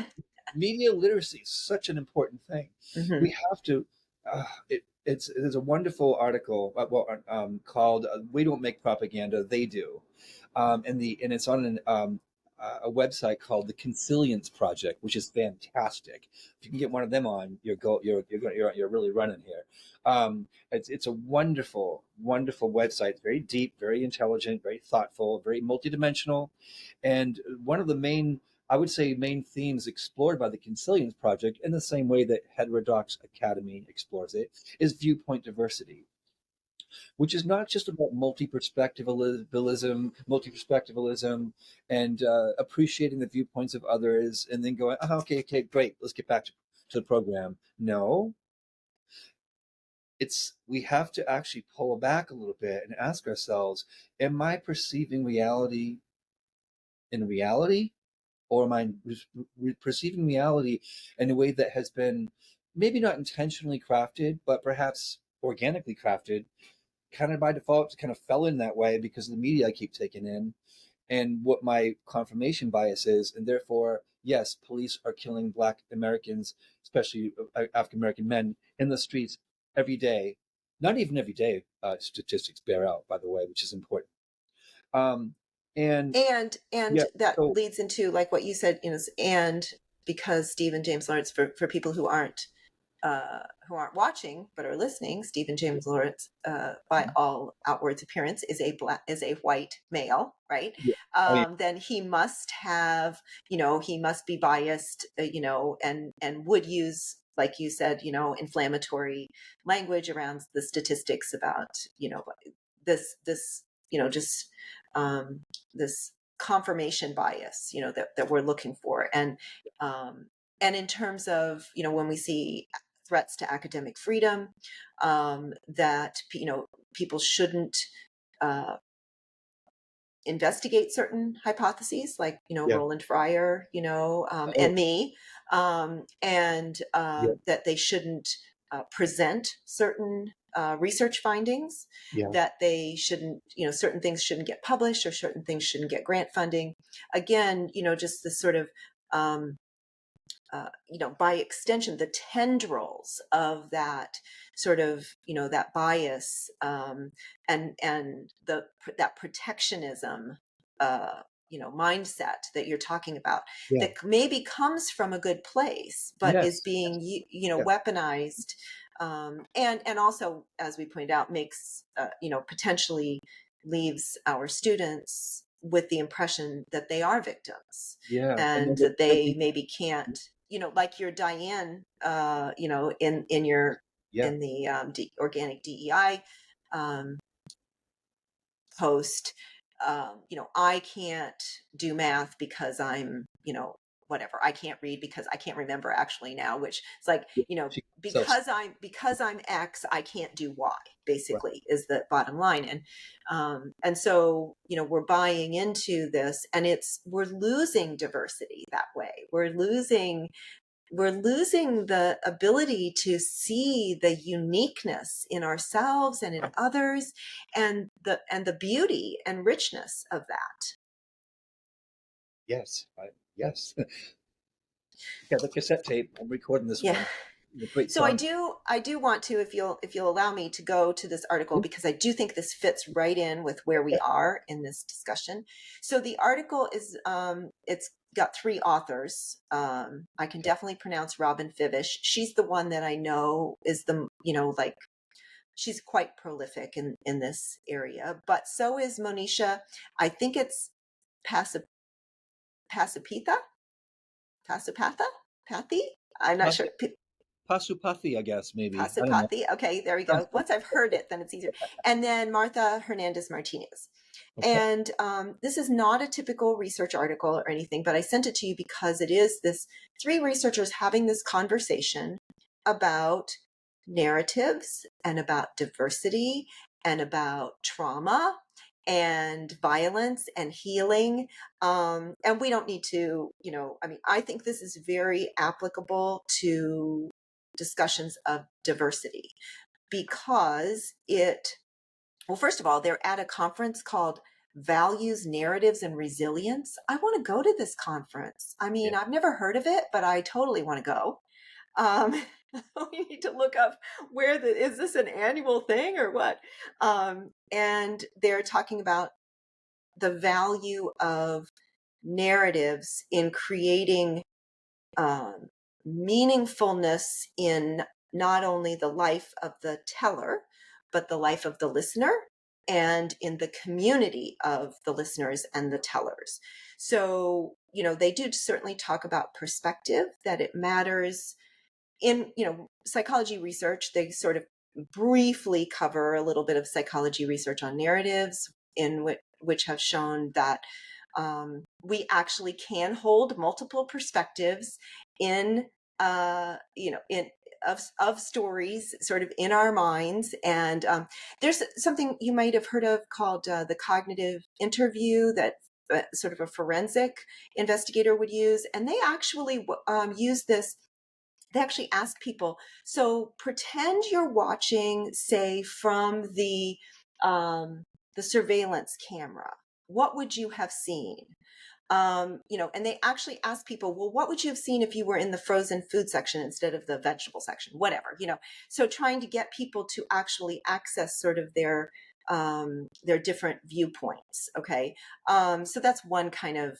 Media literacy is such an important thing. Hmm. We have to, there's a wonderful article called "We Don't Make Propaganda, They Do," and it's on a website called the Consilience Project, which is fantastic. If you can get one of them on, you're really running here. It's a wonderful website. It's very deep, very intelligent, very thoughtful, very multidimensional, and one of the main I would say, main themes explored by the Consilience Project, in the same way that Heterodox Academy explores it, is viewpoint diversity, which is not just about multi-perspectivalism and appreciating the viewpoints of others and then going, oh, okay, great, let's get back to the program. No, we have to actually pull back a little bit and ask ourselves, am I perceiving reality in reality? Or am I perceiving reality in a way that has been maybe not intentionally crafted, but perhaps organically crafted, kind of by default, kind of fell in that way because of the media I keep taking in and what my confirmation bias is. And therefore, yes, police are killing Black Americans, especially African American men, in the streets every day. Not even every day, statistics bear out, by the way, which is important. Um, and And yeah, that so leads into like what you said, and because Stephen James Lawrence, for people who aren't watching but are listening, Stephen James Lawrence, by all outwards appearance, is a white male, right? yeah, oh yeah, Then he must have, he must be biased, and would use, like you said, inflammatory language around the statistics about, this, just um, this confirmation bias, that we're looking for, and in terms of, when we see threats to academic freedom, that people shouldn't uh, investigate certain hypotheses, like yeah, Roland Fryer, oh and me, and yeah, that they shouldn't present certain research findings, yeah, that they shouldn't, certain things shouldn't get published or certain things shouldn't get grant funding. Again, just this sort of by extension, the tendrils of that sort of, that bias, and that protectionism, mindset that you're talking about, yeah, that maybe comes from a good place, but is yes, being, yeah, weaponized, and also, as we pointed out, makes, potentially leaves our students with the impression that they are victims, yeah, and and that then they maybe can't, like your Diane, in your, yeah, in the organic DEI um, post, I can't do math because I'm, whatever. I can't read because I can't remember actually now, which it's like, yeah, she self, because I'm X, I can't do Y, right, basically, is the bottom line. And so, we're buying into this, and we're losing diversity that way. We're losing the ability to see the uniqueness in ourselves and in others, and the beauty and richness of that. yes, yes, yeah, the cassette tape. I'm recording this Yeah. one. The great So I song. do want to, if you'll allow me to go to this article, Yeah, because I do think this fits right in with where we okay, are in this discussion. So the article is, it's got three authors. I can okay, definitely pronounce Robin Fivish. She's the one that I know is the, like, she's quite prolific in this area, but so is Monisha. I think it's Pasip, Pasipitha, Pasipatha, Pathy. I'm not sure. Pasupathy, I guess maybe. I don't know. Pasipathy. Okay, there we go. Once I've heard it, then it's easier. And then Martha Hernandez Martinez. Okay. And this is not a typical research article or anything, but I sent it to you because it is this three researchers having this conversation about narratives and about diversity and about trauma and violence and healing. And we don't need to, I think this is very applicable to discussions of diversity, because well, first of all, they're at a conference called Values, Narratives, and Resilience. I want to go to this conference. I mean, Yeah. I've never heard of it, but I totally want to go. Um, we need to look up is this an annual thing or what? And they're talking about the value of narratives in creating um, meaningfulness in not only the life of the teller, but the life of the listener, and in the community of the listeners and the tellers. So they do certainly talk about perspective, that it matters. In psychology research, they sort of briefly cover a little bit of psychology research on narratives, in which have shown that we actually can hold multiple perspectives in in of stories sort of in our minds. And there's something you might have heard of called the cognitive interview, that sort of a forensic investigator would use, and they actually use this. They actually ask people, so pretend you're watching, say, from the surveillance camera. What would you have seen? And they actually ask people, well, what would you have seen if you were in the frozen food section instead of the vegetable section? Whatever, So trying to get people to actually access sort of their different viewpoints. Okay, so that's one kind of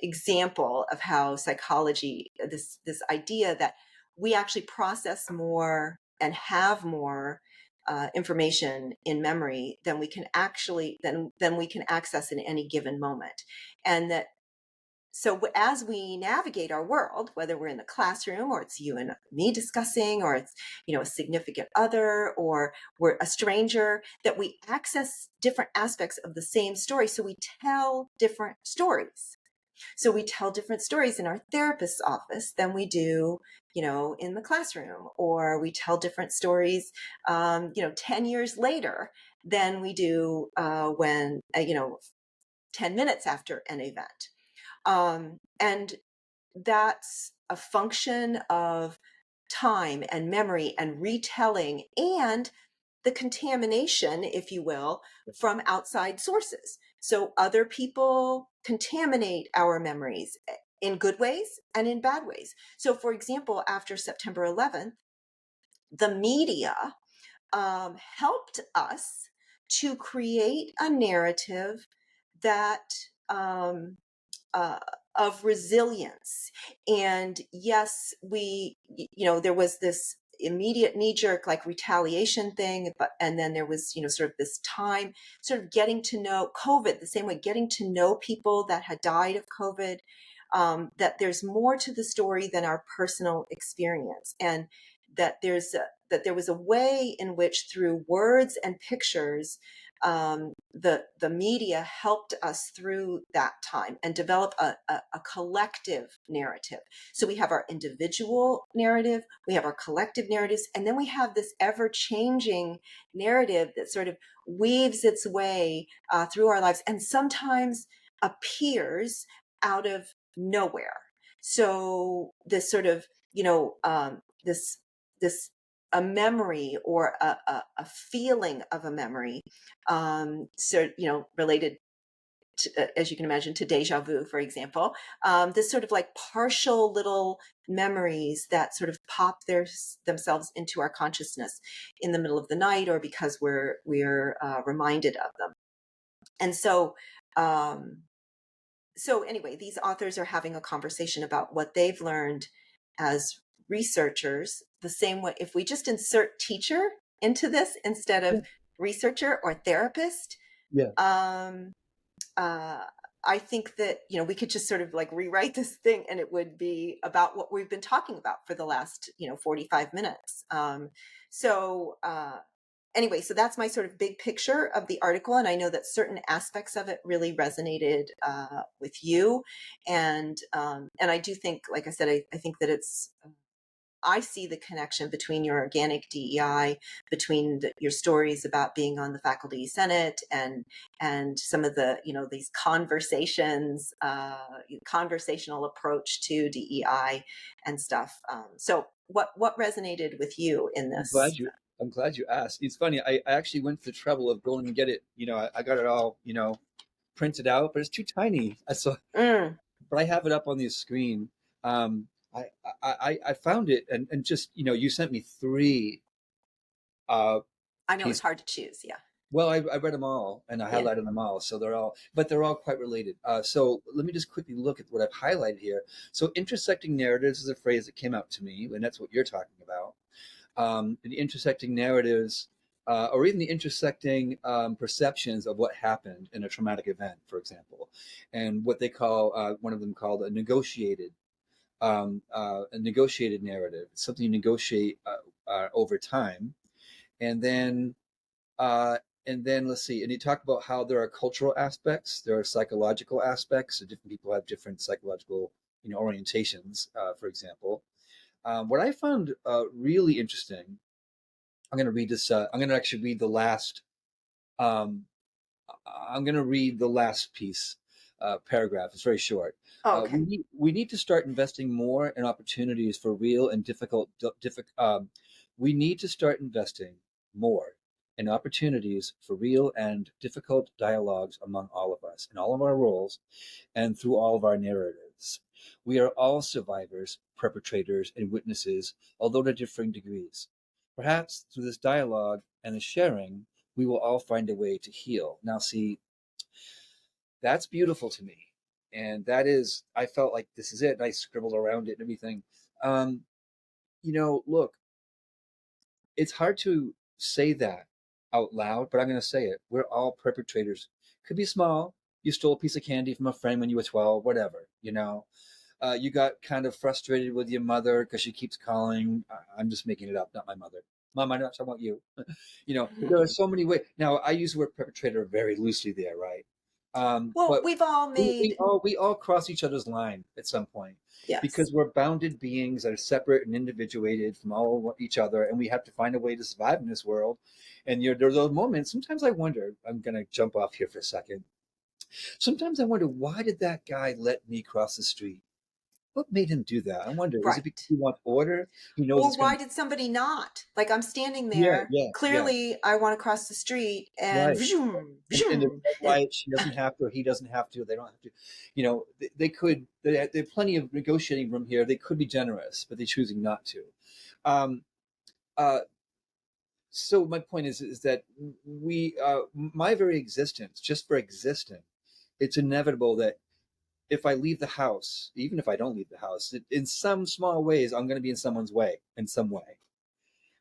example of how psychology, this idea that we actually process more and have more information in memory than we can actually than we can access in any given moment. And that, so as we navigate our world, whether we're in the classroom or it's you and me discussing, or it's a significant other, or we're a stranger, that we access different aspects of the same story. So we tell different stories. So we tell different stories in our therapist's office than we do, in the classroom, or we tell different stories, 10 years later than we do when, 10 minutes after an event. And that's a function of time and memory and retelling, and the contamination, if you will, from outside sources. So other people contaminate our memories in good ways and in bad ways. So, for example, after September 11th, the media helped us to create a narrative that um, uh, of resilience. And yes, there was this immediate knee-jerk like retaliation thing, and then there was sort of this time sort of getting to know COVID the same way, getting to know people that had died of COVID, that there's more to the story than our personal experience, and that there was a way in which, through words and pictures, the media helped us through that time and develop a collective narrative. So we have our individual narrative, we have our collective narratives, and then we have this ever-changing narrative that sort of weaves its way through our lives, and sometimes appears out of nowhere. So this sort of, this a memory, or a feeling of a memory, so related to, as you can imagine, to deja vu, for example, this sort of like partial little memories that sort of pop themselves into our consciousness in the middle of the night, or because we're reminded of them. And so anyway, these authors are having a conversation about what they've learned as researchers, the same way, if we just insert teacher into this instead of researcher or therapist, Yeah. I think that, we could just sort of like rewrite this thing, and it would be about what we've been talking about for the last, 45 minutes. Anyway, so that's my sort of big picture of the article. And I know that certain aspects of it really resonated with you. And I do think, like I said, I think that I see the connection between your organic DEI, between your stories about being on the faculty senate, and some of the, these conversations, conversational approach to DEI and stuff. So what resonated with you in this? I'm glad you asked. It's funny. I actually went to the trouble of going and get it. I got it all, printed out, but it's too tiny. So, but I have it up on the screen. Um, I found it, and just, you sent me three I know it's pieces. hard to choose. Yeah. Well, I read them all, and I highlighted them all, so they're all quite related. So let me just quickly look at what I've highlighted here. So intersecting narratives is a phrase that came out to me, and that's what you're talking about. The intersecting narratives or even the intersecting perceptions of what happened in a traumatic event, for example, and what they call one of them called a negotiated narrative. It's something you negotiate over time, and then uh, let's see. And you talk about how there are cultural aspects, there are psychological aspects. So different people have different psychological, orientations. For example, what I found really interesting. I'm going to read this. I'm going to actually read the last. Um, I'm going to read the last piece, paragraph. It's very short. Oh, okay. We need to start investing more in opportunities for real and we need to start investing more in opportunities for real and difficult dialogues among all of us in all of our roles and through all of our narratives. We are all survivors, perpetrators, and witnesses, although to differing degrees. Perhaps through this dialogue and the sharing, we will all find a way to heal. Now, see, that's beautiful to me. And that is, I felt like this is it. And I scribbled around it and everything. Um, Look, it's hard to say that out loud, but I'm going to say it. We're all perpetrators. Could be small. You stole a piece of candy from a friend when you were 12, whatever, you got kind of frustrated with your mother because she keeps calling. I'm just making it up, not my mother. Mom, I'm not talking about you. There are so many ways. Now, I use the word perpetrator very loosely there, right? Well, But we've all we made, all cross each other's line at some point yes. because we're bounded beings that are separate and individuated from all each other, and we have to find a way to survive in this world. And there are those moments. Sometimes I wonder. I'm going to jump off here for a second. Sometimes I wonder, why did that guy let me cross the street? What made him do that? I wonder, is it because Right. he wants order? He knows Or it's going why to be. did somebody not? Like I'm standing Yeah, there, yeah, yeah, clearly I want to cross the street and right. vroom, And the vroom, red and light, she doesn't have to, or he doesn't have to, they don't have to. They could, they have plenty of negotiating room here. They could be generous, but they're choosing not to. Um, uh, so my point is that my very existence, just for existing, it's inevitable that if I leave the house, even if I don't leave the house, in some small ways, I'm going to be in someone's way in some way,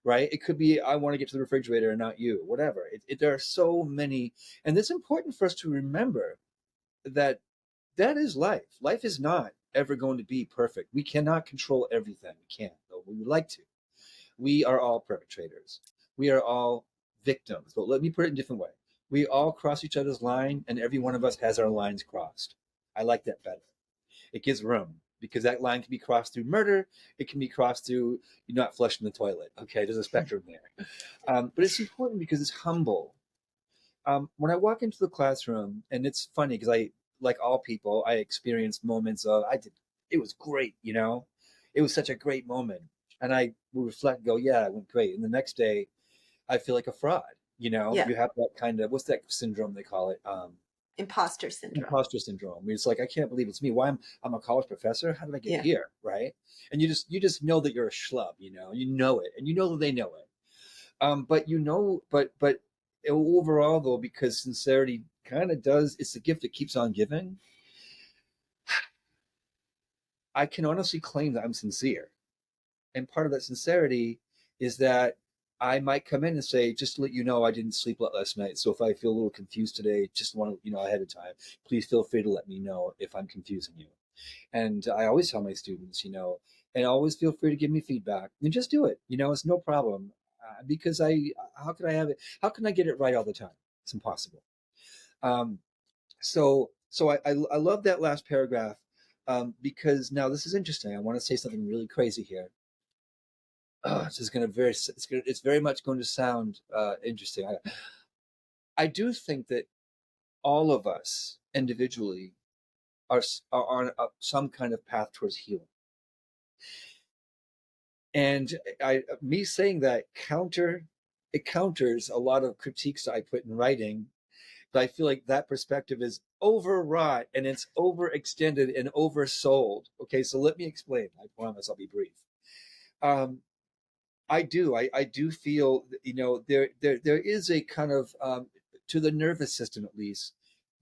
right? It could be I want to get to the refrigerator and not you, whatever. There are so many, and it's important for us to remember that that is life. Life is not ever going to be perfect. We cannot control everything. We can't, though we would like to. We are all perpetrators. We are all victims. But let me put it in a different way. We all cross each other's line, and every one of us has our lines crossed. I like that better. It gives room because that line can be crossed through murder. It can be crossed through you not flushing the toilet. Okay, there's a spectrum there. But it's important because it's humble. When I walk into the classroom, and it's funny because like all people, I experience moments of it was great, it was such a great moment, and I will reflect, and go, yeah, it went great, and the next day, I feel like a fraud. yeah, You have that kind of what's that syndrome they call it? imposter syndrome. Imposter syndrome. It's like I can't believe it's me. Why I'm a college professor? How did I get Yeah. here? Right? And you just know that you're a schlub. You know it, and you know that they know it. But but overall though, because sincerity kind of does, it's the gift that keeps on giving. I can honestly claim that I'm sincere, and part of that sincerity is that I might come in and say, just to let you know, I didn't sleep last night. So if I feel a little confused today, just want to, ahead of time, please feel free to let me know if I'm confusing you. And I always tell my students, and always feel free to give me feedback and just do it. It's no problem because how can I have it? How can I get it right all the time? It's impossible. Um, so I love that last paragraph because now this is interesting. I want to say something really crazy here. It's very much going to sound interesting. I do think that all of us individually are on some kind of path towards healing. And me saying that it counters a lot of critiques I put in writing, but I feel like that perspective is overwrought and it's overextended and oversold. Okay, so let me explain. I promise I'll be brief. Um, I do feel, there is a kind of, to the nervous system at least,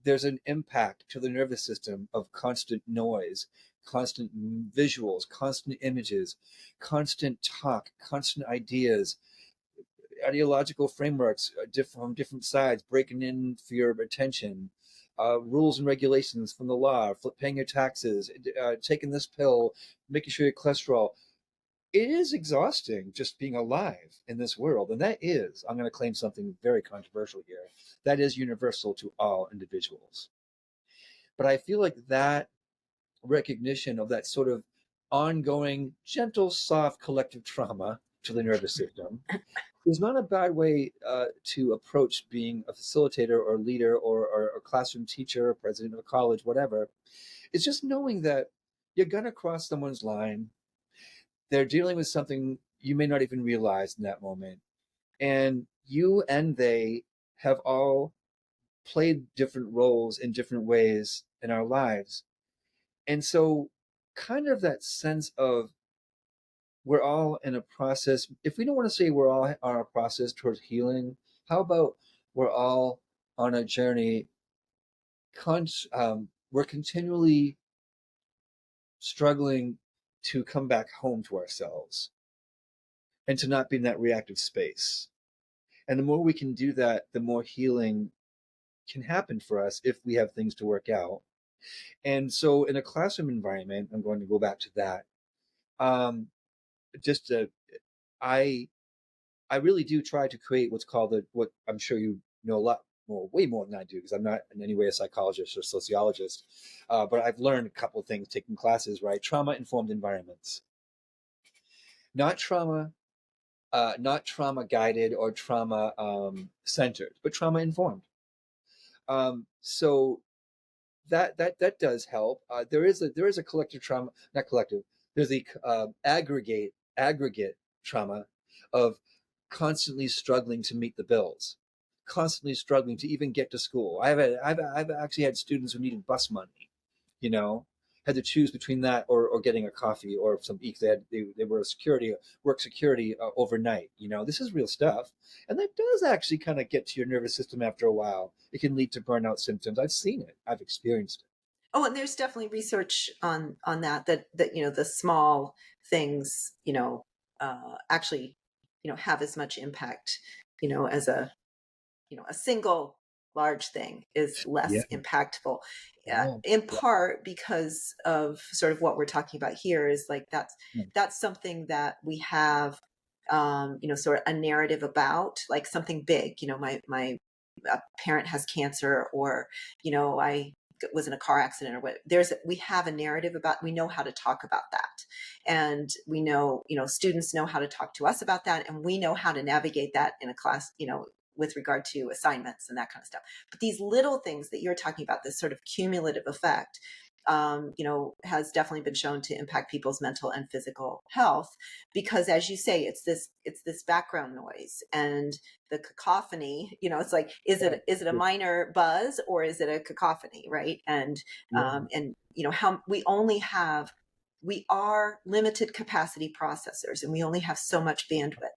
there's an impact to the nervous system of constant noise, constant visuals, constant images, constant talk, constant ideas, ideological frameworks from different sides, breaking in for your attention, rules and regulations from the law, paying your taxes, taking this pill, making sure your cholesterol. It is exhausting just being alive in this world. And that is, I'm going to claim something very controversial here, that is universal to all individuals. But I feel like that recognition of that sort of ongoing, gentle, soft collective trauma to the nervous system is not a bad way to approach being a facilitator or leader or a classroom teacher or president of a college, whatever. It's just knowing that you're going to cross someone's line. They're dealing with something you may not even realize in that moment. And you and they have all played different roles in different ways in our lives. And so, kind of that sense of we're all in a process. If we don't want to say we're all on a process towards healing, how about we're all on a journey? We're continually struggling to come back home to ourselves and to not be in that reactive space. And the more we can do that, the more healing can happen for us if we have things to work out. And so in a classroom environment, I'm going to go back to that. Um, just I I really do try to create what's called what I'm sure you know a lot more, way more than I do, because I'm not in any way a psychologist or sociologist. But I've learned a couple of things taking classes, right? Trauma-informed environments, not trauma, not trauma guided or trauma centered, but trauma informed. So that does help. There is a collective trauma, not collective. There's a aggregate trauma of constantly struggling to meet the bills, constantly struggling to even get to school. I've actually had students who needed bus money, you know, had to choose between that or getting a coffee or some eats. They were work security overnight. You know, this is real stuff, and that does actually kind of get to your nervous system after a while. It can lead to burnout symptoms. I've seen it. I've experienced it. Oh, and there's definitely research on that the small things actually have as much impact as a single large thing is Yeah. less impactful, Yeah. in Yeah. part because of sort of what we're talking about here is like Yeah. that's something that we have sort of a narrative about, like something big. My parent has cancer, or I was in a car accident, or what. We have a narrative about, we know how to talk about that, and we know students know how to talk to us about that, and we know how to navigate that in a class, with regard to assignments and that kind of stuff. But these little things that you're talking about, this sort of cumulative effect, has definitely been shown to impact people's mental and physical health, because, as you say, it's this background noise and the cacophony. It's like, is it a minor buzz or is it a cacophony, right? And Yeah. how we are limited capacity processors, and we only have so much bandwidth.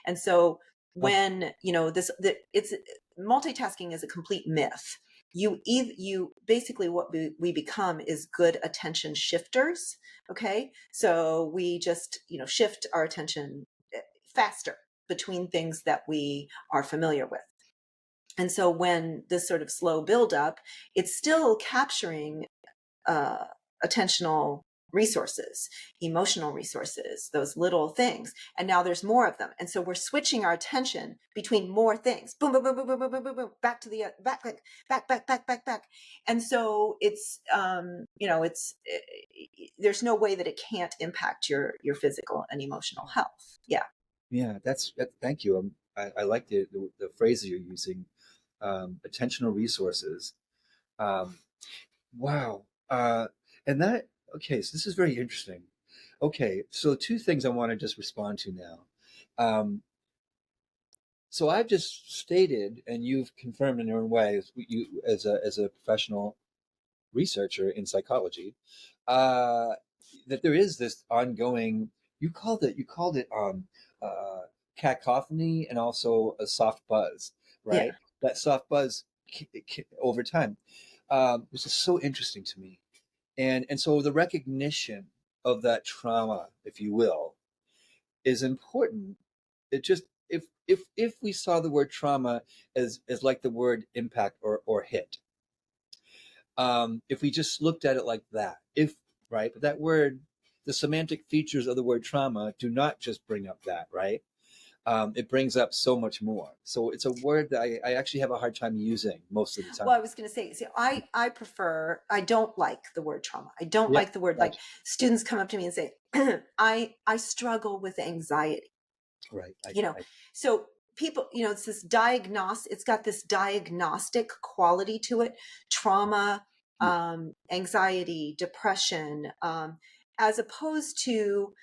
And so Oh, when it's multitasking is a complete myth. You basically, what we become is good attention shifters. Okay, so we just shift our attention faster between things that we are familiar with. And so when this sort of slow buildup, it's still capturing uh, attentional resources, emotional resources, those little things. And now there's more of them. And so we're switching our attention between more things. Boom, boom, boom, boom, boom, boom, boom, boom, boom, back to the back. And so it's, there's no way that it can't impact your physical and emotional health. Yeah. yeah. Thank you. I like the phrases you're using. Attentional resources. Um, wow. And that, okay, so this is very interesting. Okay, so two things I want to just respond to now. Um, so I've just stated, and you've confirmed in your own way, as a professional researcher in psychology, uh, that there is this ongoing. You called it uh, cacophony and also a soft buzz, Yeah. right? That soft buzz over time, which is so interesting to me, and so the recognition of that trauma, if you will, is important. It just if we saw the word trauma as like the word impact or hit, if we just looked at it like that, if right, but that word, the semantic features of the word trauma do not just bring up that, right? It brings up so much more. So it's a word that I actually have a hard time using most of the Well, time. I was going to say, see, I don't like the word trauma. I don't Yeah, like the word, like gotcha. students come up to me and say, I struggle with anxiety, Right. you know, so people, it's got this diagnostic quality to it, trauma, Yeah. anxiety, depression, as opposed to,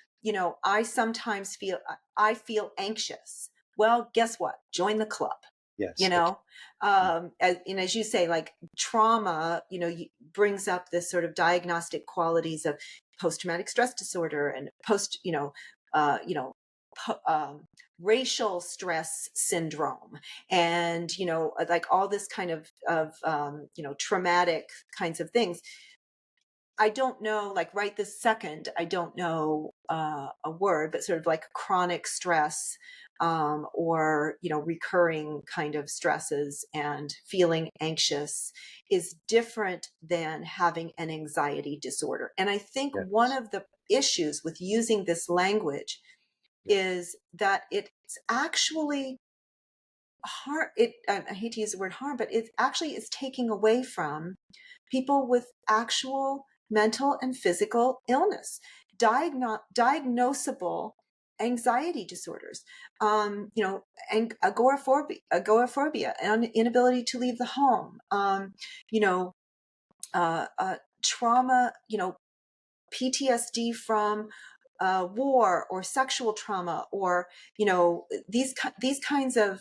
I feel anxious. Well, guess what? Join the club. you Yes. Okay. know Yeah. as you say, like trauma, brings up this sort of diagnostic qualities of post-traumatic stress disorder and post you know po- racial stress syndrome, and like all this kind of traumatic kinds of things. I don't know, like right this second, I don't know a word, but sort of like chronic stress, or, recurring kind of stresses and feeling anxious is different than having an anxiety disorder. And I think one Yes. of the issues with using this language Yeah. is that it's actually harm. I hate to use the word harm, but it actually is taking away from people with actual mental and physical illness, diagnosable anxiety disorders, and agoraphobia, and inability to leave the home, you know, trauma, PTSD from war or sexual trauma, or these kinds of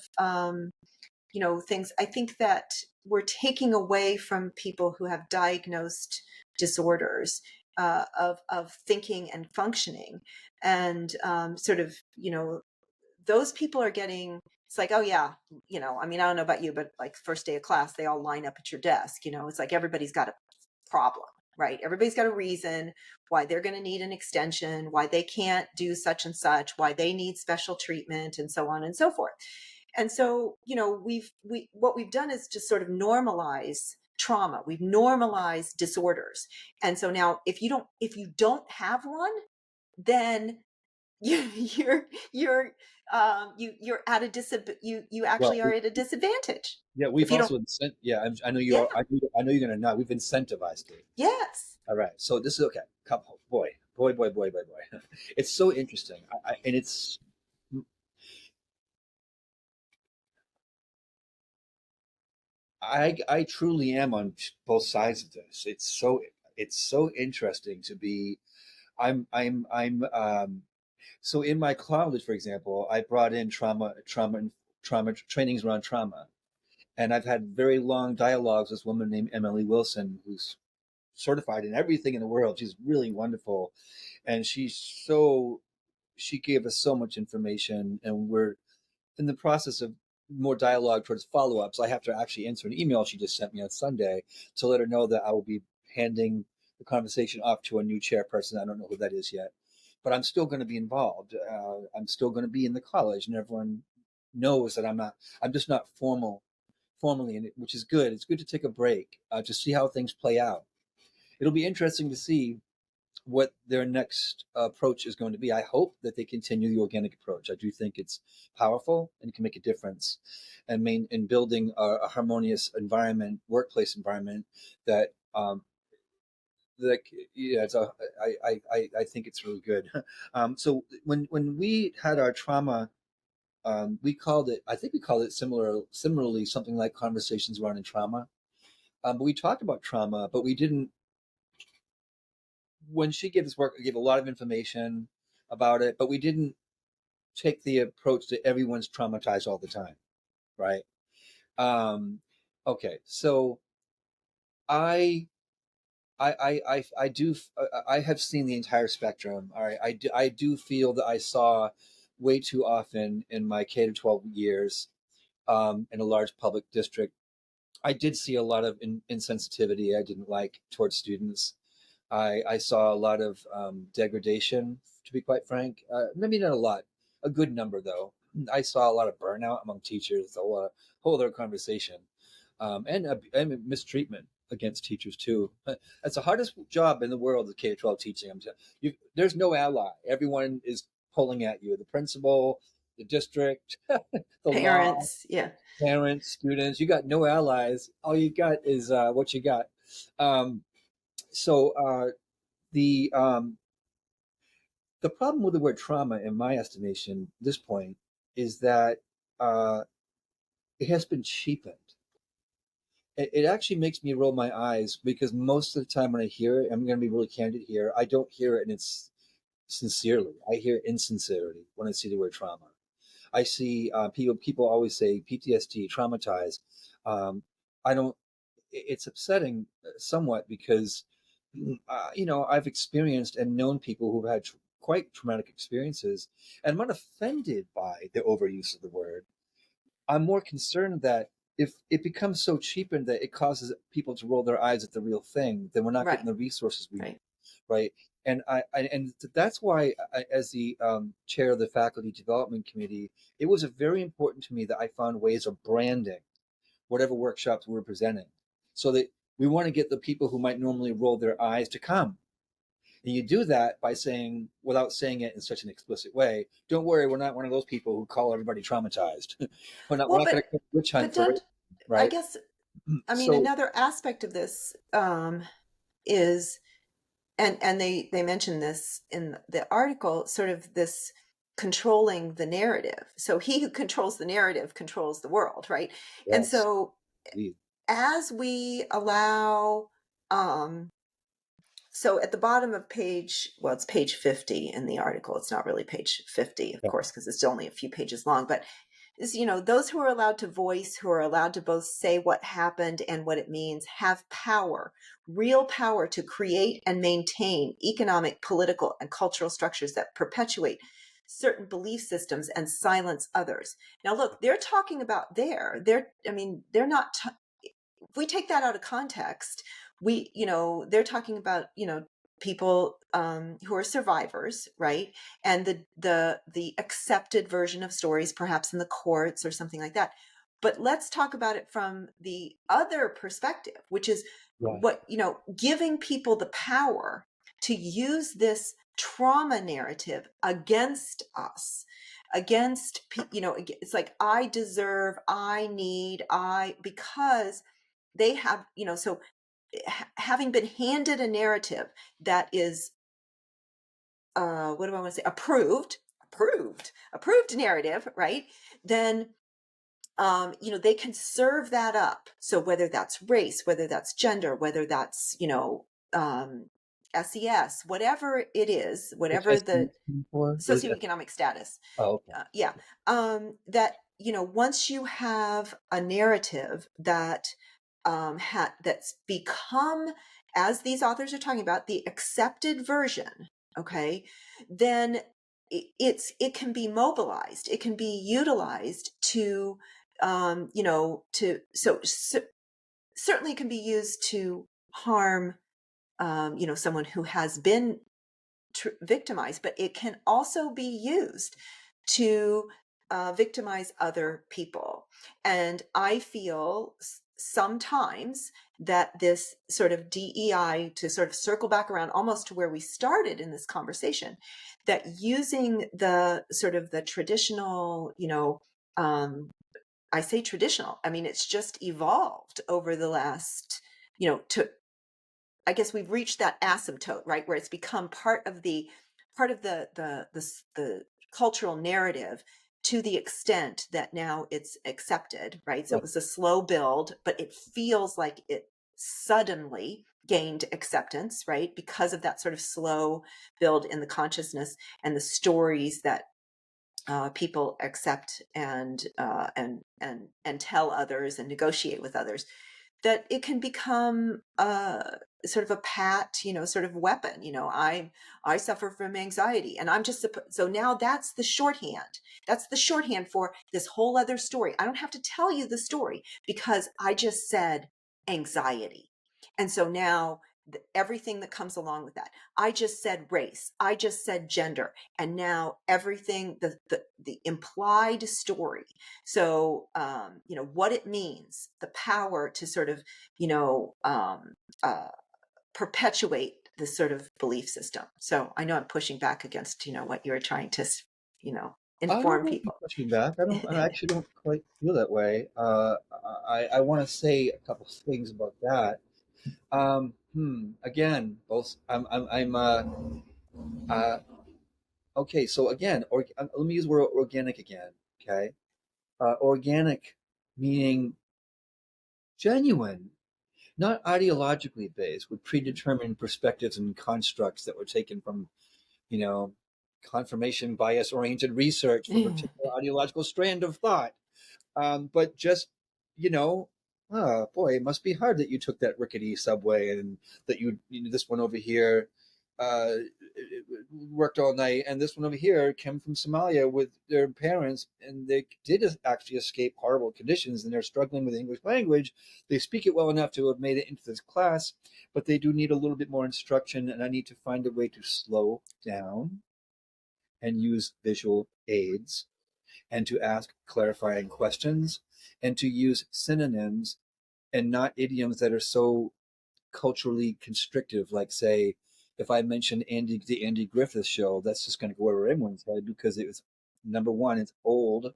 things. I think that we're taking away from people who have diagnosed disorders of thinking and functioning, and sort of those people are getting. It's like, oh yeah, I mean, I don't know about you, but like first day of class, they all line up at your desk. It's like everybody's got a problem, right? Everybody's got a reason why they're going to need an extension, why they can't do such and such, why they need special treatment, and so on and so forth. And so, what we've done is just sort of normalize trauma. We've normalized disorders. And so now if you don't have one, then you're at a you Well, actually are at a disadvantage yeah, if we've you don't. also I I know you Yeah. are. I know you're going to know. We've incentivized it. Yes. All right. So this is okay. Couple, boy. It's so interesting. And it's I truly am on both sides of this. It's so interesting to be. I'm So in my college, for example, I brought in trauma trainings around trauma, and I've had very long dialogues with this woman named Emily Wilson, who's certified in everything in the world. She's really wonderful, and she gave us so much information, and we're in the process of more dialogue towards follow-ups. I have to actually answer an email she just sent me on Sunday to let her know that I will be handing the conversation off to a new chairperson. I don't know who that is yet, but I'm still going to be involved. I'm still going to be in the college, and everyone knows that I'm just not formally in it, which is good. It's good to take a break to see how things play out. It'll be interesting to see what their next approach is going to be. I hope that they continue the organic approach. I do think it's powerful and can make a difference, and in building a harmonious environment, workplace environment that that yeah, I think it's really good. So when we had our trauma, we called it. I think we called it similarly something like conversations around in trauma. But we talked about trauma, but we didn't when she gave this work, we gave a lot of information about it, but we didn't take the approach that everyone's traumatized all the time, right? Um, okay, so I, I do, I have seen the entire spectrum. All right, I do feel that I saw way too often in my K to 12 years, in a large public district. I did see a lot of insensitivity I didn't like towards students. I saw a lot of degradation, to be quite frank. Maybe not a lot, a good number though. I saw a lot of burnout among teachers, a whole other conversation, and mistreatment against teachers too. That's the hardest job in the world, the K-12 teaching. There's no ally. Everyone is pulling at you. The principal, the district, the law, Parents, yeah. parents, students. You got no allies. All you got is what you got. Um, so the um, the problem with the word trauma, in my estimation, at this point, is that uh, it has been cheapened. It actually makes me roll my eyes because most of the time when I hear it, I'm going to be really candid here, I don't hear it and it's sincerely. I hear insincerity when I see the word trauma. I see people always say PTSD, traumatized. Um, I don't. It's upsetting somewhat because I've experienced and known people who've had quite traumatic experiences, and I'm not offended by the overuse of the word. I'm more concerned that if it becomes so cheapened that it causes people to roll their eyes at the real thing, then we're not getting Right, the resources we need, right. right? And that's why, as the chair of the faculty development committee, it was very important to me that I found ways of branding whatever workshops we were presenting, so that we want to get the people who might normally roll their eyes to come. And you do that by saying, without saying it in such an explicit way, don't worry, we're not one of those people who call everybody traumatized. We're Well, not going to witch hunt but for it, don't, I right? guess, I mean, So, another aspect of this is, and they mention this in the article, sort of this controlling the narrative. So he who controls the narrative controls the world, right? And yes, so indeed. as we allow, um, so at the bottom of page, well, it's page 50 in the article. It's not really page 50, of Yeah, course, because it's only a few pages long, but is, those who are allowed to voice, who are allowed to both say what happened and what it means, have power, real power to create and maintain economic, political, and cultural structures that perpetuate certain belief systems and silence others. Now, look, they're talking about they're not, if we take that out of context, they're talking about, people who are survivors, right? And the accepted version of stories, perhaps in the courts or something like that. But let's talk about it from the other perspective, which is right. what, giving people the power to use this trauma narrative against us, against, it's like, I deserve, I need, because they have, so having been handed a narrative that is, what do I want to say, approved narrative, right? Then, they can serve that up. So whether that's race, whether that's gender, whether that's, um, SES, whatever it is, What's whatever the SES for? What is it? socioeconomic status, Oh, okay. yeah, that, once you have a narrative that that's become, as these authors are talking about, the accepted version, okay, then it can be mobilized, it can be utilized to, certainly can be used to harm, someone who has been victimized, but it can also be used to victimize other people. And I feel sometimes that this sort of DEI, to sort of circle back around almost to where we started in this conversation, that using the sort of the traditional, I say traditional, I mean, it's just evolved over the last, to, I guess we've reached that asymptote, right, where it's become part of the cultural narrative, to the extent that now it's accepted, right? So it Right. was a slow build, but it feels like it suddenly gained acceptance, right? Because of that sort of slow build in the consciousness and the stories that people accept and tell others and negotiate with others, that it can become sort of a pat, sort of weapon. I suffer from anxiety, and I'm just so now that's the shorthand. That's the shorthand for this whole other story. I don't have to tell you the story because I just said anxiety, and so now everything that comes along with that. I just said race. I just said gender. And now everything, the implied story. So, what it means, the power to sort of, uh, perpetuate this sort of belief system. So I know I'm pushing back against, what you're trying to, I don't inform know if you're people. pushing back. I actually don't quite feel that way. I want to say a couple of things about that. Again, both. Uh, okay. So again, let me use the word organic again. Okay. Organic meaning genuine, not ideologically based with predetermined perspectives and constructs that were taken from, you know, confirmation bias oriented research for a particular ideological strand of thought. But just, you know, oh boy, it must be hard that you took that rickety subway and that this one over here uh, worked all night, and this one over here came from Somalia with their parents, and they did actually escape horrible conditions, and they're struggling with the English language. They speak it well enough to have made it into this class, but they do need a little bit more instruction, and I need to find a way to slow down and use visual aids and to ask clarifying questions and to use synonyms and not idioms that are so culturally constrictive. Like, say, if I mention the Andy Griffith Show, that's just going to go over everyone's head because it was, number one, it's old.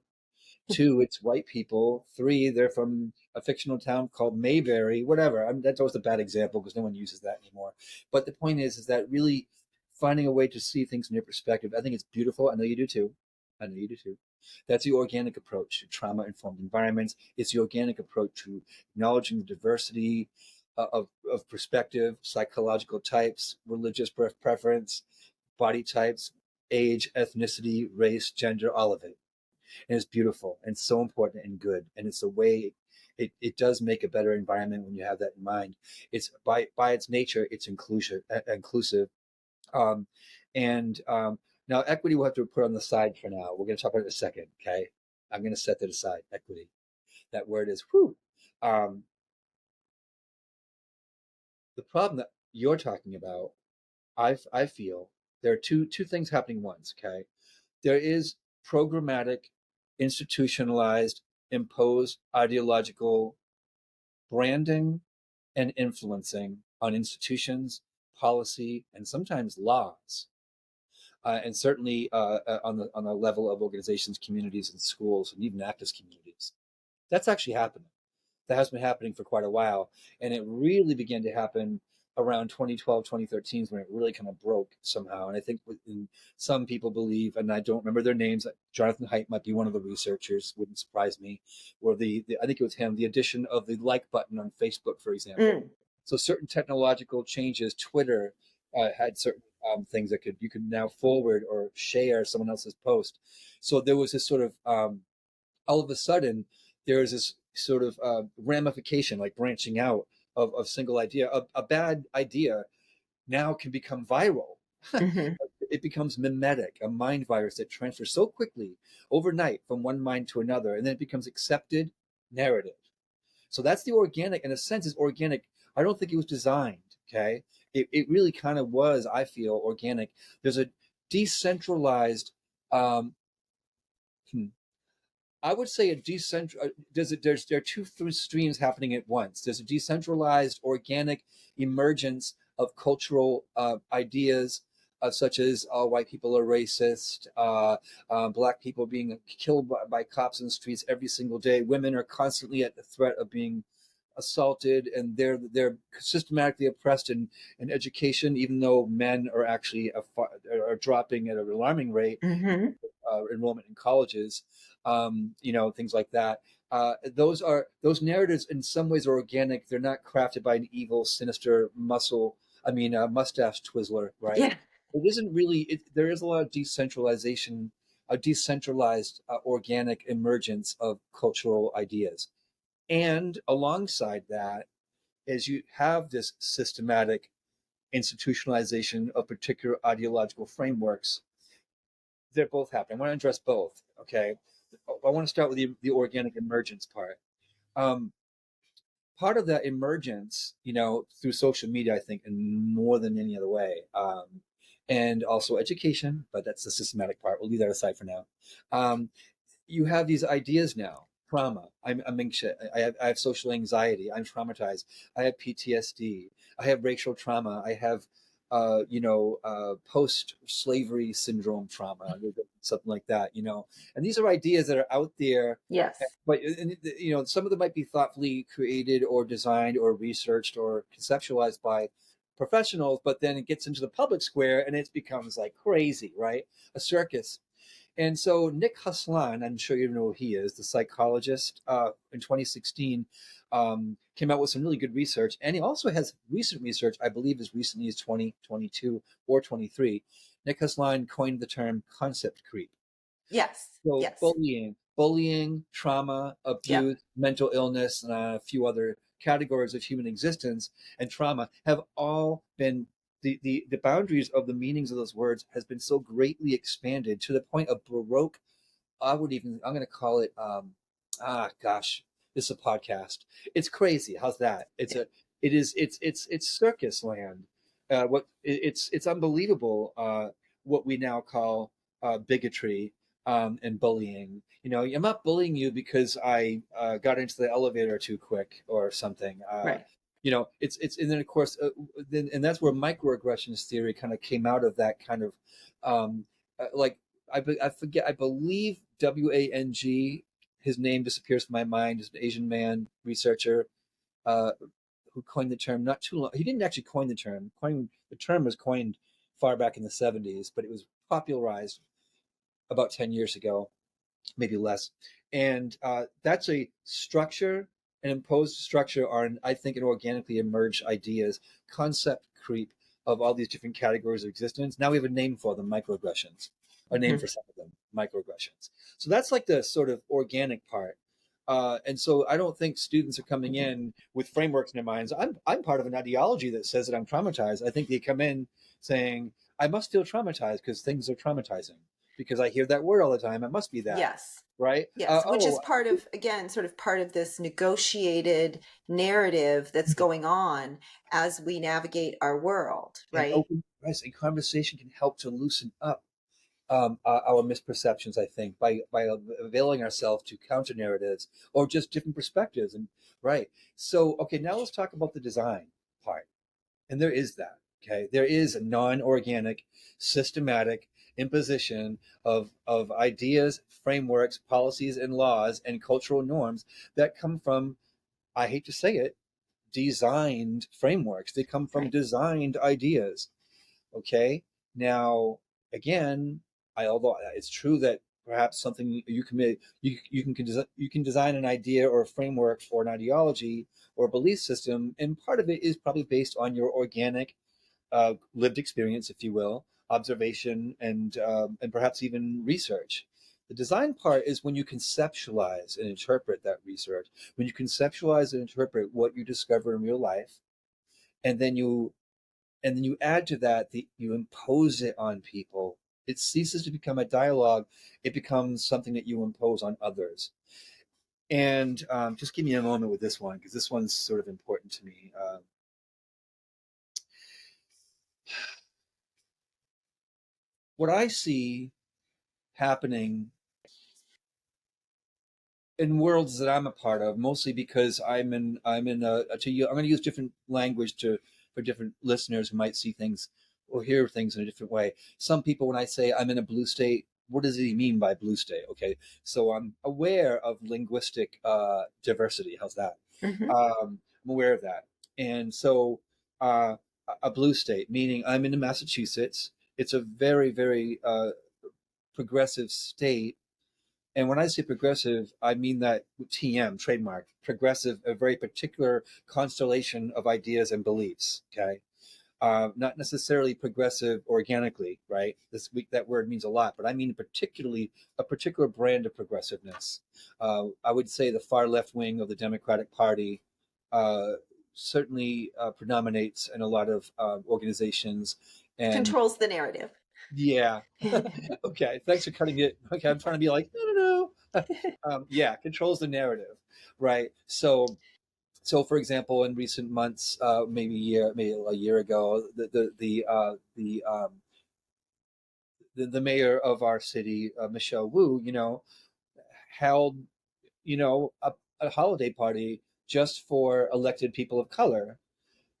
Two, it's white people. Three, they're from a fictional town called Mayberry, whatever. That's always a bad example because no one uses that anymore. But the point is that really finding a way to see things from your perspective, I think it's beautiful. I know you do too. I know you do too. That's the organic approach to trauma-informed environments. It's the organic approach to acknowledging the diversity of perspective, psychological types, religious preference, body types, age, ethnicity, race, gender, all of it. And it's beautiful and so important and good. And it's a way it does make a better environment when you have that in mind. It's by its nature, it's inclusive. Um, and Now equity we'll have to put on the side for now. We're going to talk about it in a second. Okay. I'm going to set that aside. Equity. That word is whew. Um, the problem that you're talking about, I feel there are two things happening once. Okay. There is programmatic, institutionalized, imposed ideological branding and influencing on institutions, policy, and sometimes laws, and certainly on the level of organizations, communities, and schools, and even activist communities. That's actually happening. That has been happening for quite a while. And it really began to happen around 2012, 2013 is when it really kind of broke somehow. And I think some people believe, and I don't remember their names, Jonathan Haidt might be one of the researchers, wouldn't surprise me, or I think it was him, the addition of the like button on Facebook, for example. So certain technological changes, Twitter had certain things that you could now forward or share someone else's post. So there was this sort of all of a sudden there's this sort of ramification, like branching out of single idea. A bad idea now can become viral. Mm-hmm. It becomes mimetic, a mind virus that transfers so quickly overnight from one mind to another, and then it becomes accepted narrative. So that's the organic, in a sense, is organic. I don't think it was designed. Okay. It really kind of was, I feel, organic. There's a decentralized, um, I would say a decentral. There are two streams happening at once. There's a decentralized, organic emergence of cultural ideas, such as white people are racist, black people being killed by cops in the streets every single day. Women are constantly at the threat of being assaulted, and they're systematically oppressed in education, even though men are actually are dropping at an alarming rate. Mm-hmm. Enrollment in colleges, things like that. Those narratives in some ways are organic. They're not crafted by an evil, sinister mustache twizzler, right? Yeah. It isn't really. There is a lot of decentralization, a decentralized, organic emergence of cultural ideas, and alongside that, as you have this systematic institutionalization of particular ideological frameworks, they're both happening. I want to address both. Okay, I want to start with the organic emergence part. Um, part of that emergence, through social media, I think, and more than any other way, and also education, but that's the systematic part. We'll leave that aside for now. Um, you have these ideas now. Trauma. I'm anxious. I have social anxiety. I'm traumatized. I have PTSD. I have racial trauma. I have, post-slavery syndrome trauma, something like that. And these are ideas that are out there, Yes. but some of them might be thoughtfully created or designed or researched or conceptualized by professionals, but then it gets into the public square and it becomes like crazy, right? A circus. And so Nick Haslan, I'm sure you know who he is, the psychologist, in 2016, came out with some really good research. And he also has recent research, I believe as recently as 2022 or 23. Nick Haslan coined the term concept creep. Yes. So Yes. bullying, trauma, Yep. abuse, mental illness, and a few other categories of human existence and trauma have all been the boundaries of the meanings of those words has been so greatly expanded to the point of Baroque. I'm going to call it, gosh, this is a podcast. It's crazy. How's that? It's circus land. It's unbelievable, what we now call, bigotry, and bullying. I'm not bullying you because I, got into the elevator too quick or something. Right. And then of course, and that's where microaggressions theory kind of came out of that kind of, like I forget. I believe Wang. His name disappears from my mind. Is an Asian man researcher, uh, who coined the term not too long. He didn't actually coin the term. The term was coined far back in the 70s, but it was popularized about 10 years ago, maybe less. And that's a structure, an imposed structure on, I think, an organically emerged ideas, concept creep of all these different categories of existence. Now we have a name for them, microaggressions, a name Mhm. for some of them, microaggressions. So that's like the sort of organic part. And so I don't think students are coming in with frameworks in their minds. I'm part of an ideology that says that I'm traumatized. I think they come in saying, I must feel traumatized because things are traumatizing because I hear that word all the time. It must be that, Yes. right? Yes, which is part of, again, sort of part of this negotiated narrative that's going on as we navigate our world, And right? open, yes, and conversation can help to loosen up, our misperceptions. I think by availing ourselves to counter narratives or just different perspectives. And right. So okay, now let's talk about the design part. And there is that. Okay, there is a non-organic, systematic imposition of ideas, frameworks, policies, and laws and cultural norms that come from, I hate to say it, designed frameworks. They come from Right. designed ideas. Okay. Now, again, although it's true that perhaps something you can design an idea or a framework for an ideology or a belief system, and part of it is probably based on your organic, lived experience, if you will, observation, and perhaps even research. The design part is when you conceptualize and interpret that research, when you conceptualize and interpret what you discover in real life, and then you add to that you impose it on people. It ceases to become a dialogue. It becomes something that you impose on others. And just give me a moment with this one because this one's sort of important to me. What I see happening in worlds that I'm a part of, mostly because I'm in I'm going to use different language for different listeners who might see things or hear things in a different way. Some people, when I say I'm in a blue state, what does he mean by blue state? Okay, so I'm aware of linguistic, diversity. How's that? Hmm. I'm aware of that, and so, a blue state meaning I'm in Massachusetts. It's a very very, progressive state, and when I say progressive, I mean that TM, trademark, progressive, a very particular constellation of ideas and beliefs. Okay. Not necessarily progressive organically, right? This week, that word means a lot, but I mean particularly a particular brand of progressiveness. I would say the far left wing of the Democratic Party, uh, certainly, predominates in a lot of, organizations. And Controls the narrative. yeah. Okay. Thanks for cutting it. Okay. I'm trying to be like, no, no, no. Yeah. Controls the narrative. Right. So So, for example, in recent months, maybe a year ago, the mayor of our city, Michelle Wu, held a holiday party just for elected people of color.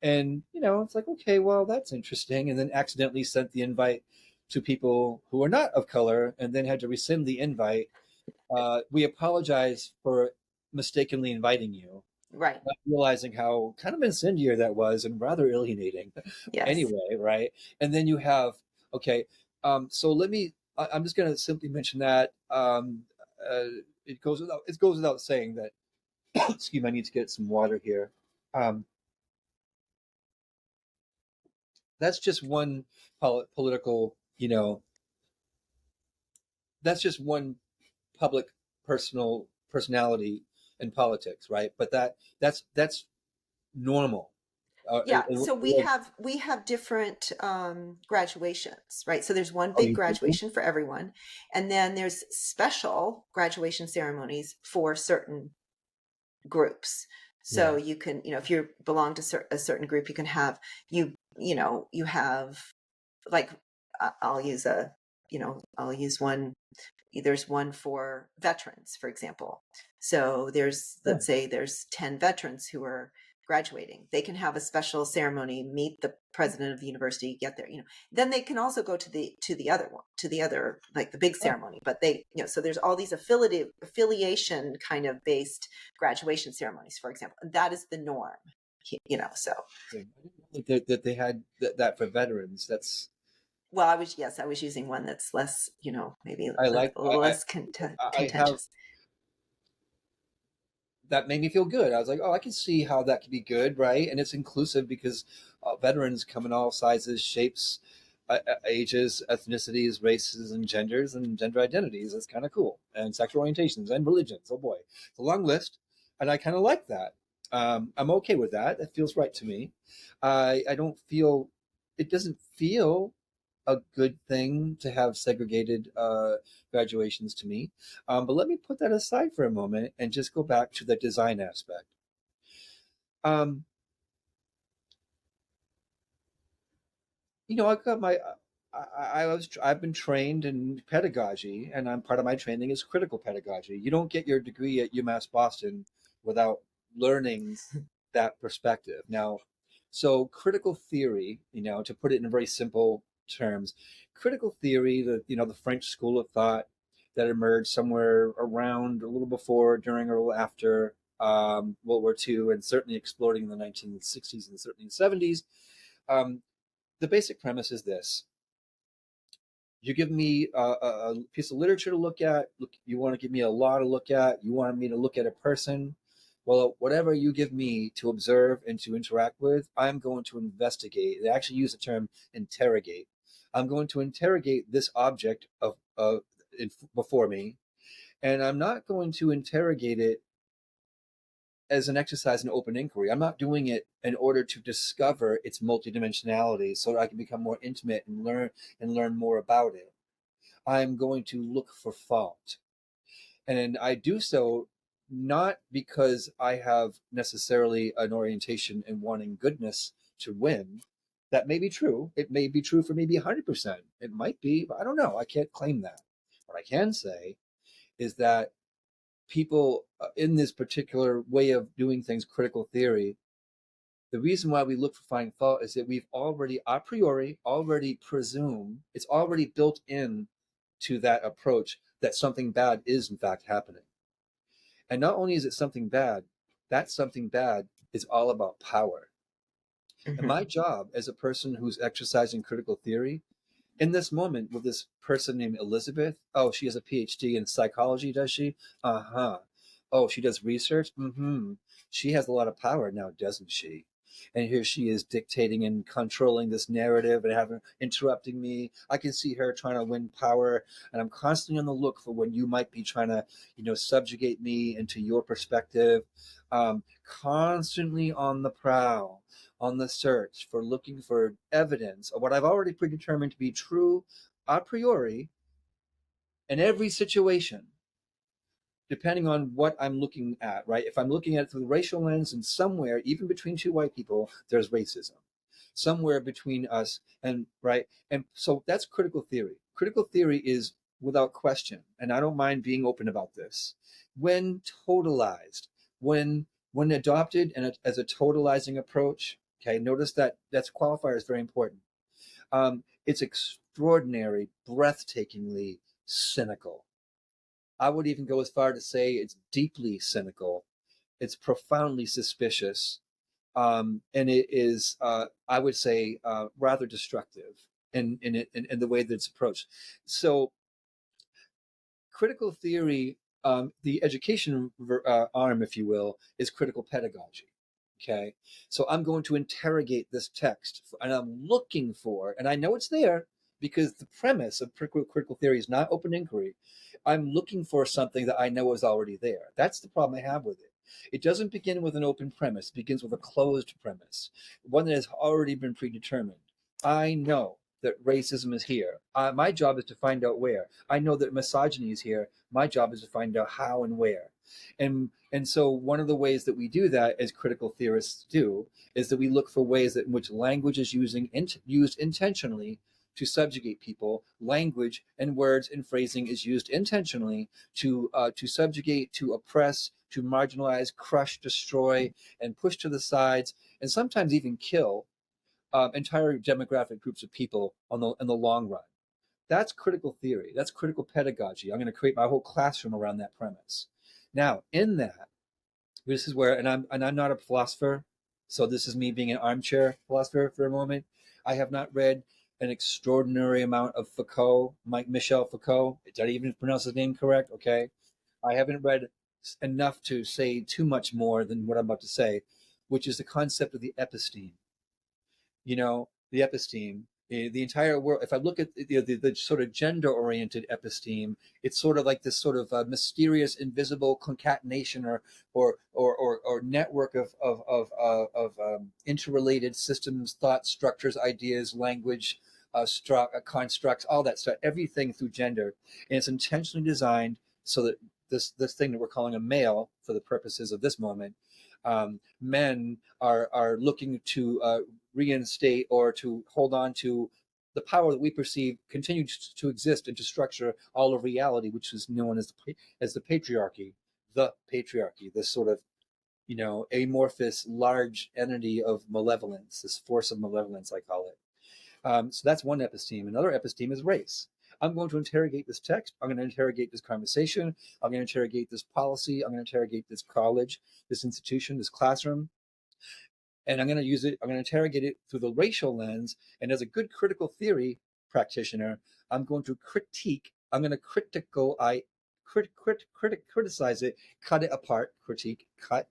And it's like, okay, well, that's interesting, and then accidentally sent the invite to people who are not of color, and then had to rescind the invite. We apologize for mistakenly inviting you, Right. not realizing how kind of incendiary that was and rather alienating. Yes. Anyway, right? And then you have, okay, so I'm just going to simply mention that it goes without saying that, excuse me, I need to get some water here. Um, that's just one political, that's just one public personality in politics, right? But that's normal. Yeah, so we have different graduations, right? So there's one Oh, big you do? graduation for everyone, and then there's special graduation ceremonies for certain groups. So Yeah. you can, if you belong to a certain group, you can have you have like I'll use I'll use one. There's one for veterans, for example. So Yeah. let's say there's 10 veterans who are graduating. They can have a special ceremony, meet the president of the university, get there. Then they can also go to the other one, to the other, like the big Oh, ceremony. But so there's all these affiliation kind of based graduation ceremonies, for example. That is the norm. So interesting. I didn't know that they had that for veterans. That's well, I was using one that's less, maybe I like. less I have contentious. that made me feel good. I was like, oh, I can see how that could be good, right? And it's inclusive because veterans come in all sizes, shapes, ages, ethnicities, races, and genders, and gender identities. It's kind of cool. And sexual orientations and religions. Oh boy, it's a long list, and I kind of like that. I'm okay with that. That feels right to me. I don't feel. It doesn't feel a good thing to have segregated graduations to me. But let me put that aside for a moment and just go back to the design aspect. Um, I've got I've been trained in pedagogy, and I'm part of my training is critical pedagogy. You don't get your degree at UMass Boston without learning that perspective. Now, so critical theory, to put it in very simple terms, critical theory, the French school of thought that emerged somewhere around a little before, during, or a little after World War II, and certainly exploding in the 1960s and certainly 70s. Um, the basic premise is this: you give me a piece of literature to look at. Look, you want to give me a law to look at. You want me to look at a person. Well, whatever you give me to observe and to interact with, I'm going to investigate. They actually use the term interrogate. I'm going to interrogate this object before me, and I'm not going to interrogate it as an exercise in open inquiry. I'm not doing it in order to discover its multidimensionality so that I can become more intimate and learn more about it. I'm going to look for fault. And I do so not because I have necessarily an orientation in wanting goodness to win. That may be true. It may be true for maybe 100%. It might be, but I don't know. I can't claim that. What I can say is that people in this particular way of doing things, critical theory, the reason why we look for finding fault is that we've already a priori already presume it's already built in to that approach that something bad is in fact happening. And not only is it something bad, that something bad is all about power. And Hmm. my job as a person who's exercising critical theory in this moment with this person named Elizabeth. Oh, she has a PhD in psychology, does she? Uh-huh. Oh, she does research? Mm-hmm. She has a lot of power now, doesn't she? And here she is dictating and controlling this narrative and having interrupting me. I can see her trying to win power, and I'm constantly on the look for when you might be trying to, subjugate me into your perspective. Constantly on the prowl, on the search for looking for evidence of what I've already predetermined to be true a priori in every situation. depending on what I'm looking at, right? If I'm looking at it through the racial lens, and somewhere, even between two white people, there's racism. Somewhere between us and right. And so that's critical theory. Critical theory is without question, and I don't mind being open about this. When totalized, when adopted and as a totalizing approach, okay, notice that that's qualifier is very important. It's extraordinary, breathtakingly cynical. I would even go as far to say it's deeply cynical. It's profoundly suspicious, and it is, I would say, rather destructive in the way that it's approached. So, critical theory, the education arm, if you will, is critical pedagogy. Okay, so I'm going to interrogate this text, and I'm looking for, and I know it's there because the premise of critical theory is not open inquiry. I'm looking for something that I know is already there. That's the problem I have with it. It doesn't begin with an open premise, it begins with a closed premise, one that has already been predetermined. I know that racism is here. My job is to find out where. I know that misogyny is here. My job is to find out how and where. And so one of the ways that we do that, as critical theorists do, is that we look for ways in which language is used intentionally to subjugate people. Language and words and phrasing is used intentionally to subjugate, to oppress, to marginalize, crush, destroy, and push to the sides, and sometimes even kill entire demographic groups of people in the long run. That's critical theory. That's critical pedagogy. I'm going to create my whole classroom around that premise. Now, in that, this is where, and I'm not a philosopher, so this is me being an armchair philosopher for a moment. I have not read an extraordinary amount of Foucault, Michel Foucault. Did I even pronounce his name correct? Okay. I haven't read enough to say too much more than what I'm about to say, which is the concept of the episteme. The episteme, the entire world. If I look at the sort of gender-oriented episteme, it's sort of like this sort of mysterious, invisible concatenation or network of interrelated systems, thoughts, structures, ideas, language, constructs, all that stuff, everything through gender, and it's intentionally designed so that this thing that we're calling a male, for the purposes of this moment, men are looking to reinstate or to hold on to the power that we perceive continues to exist and to structure all of reality, which is known as the patriarchy. The patriarchy, this sort of amorphous large entity of malevolence, this force of malevolence, I call it. So that's one episteme. Another episteme is race. I'm going to interrogate this text. I'm going to interrogate this conversation. I'm going to interrogate this policy. I'm going to interrogate this college, this institution, this classroom. And I'm going to use it. I'm going to interrogate it through the racial lens. And as a good critical theory practitioner, I'm going to critique. I'm going to criticize it, cut it apart, cut,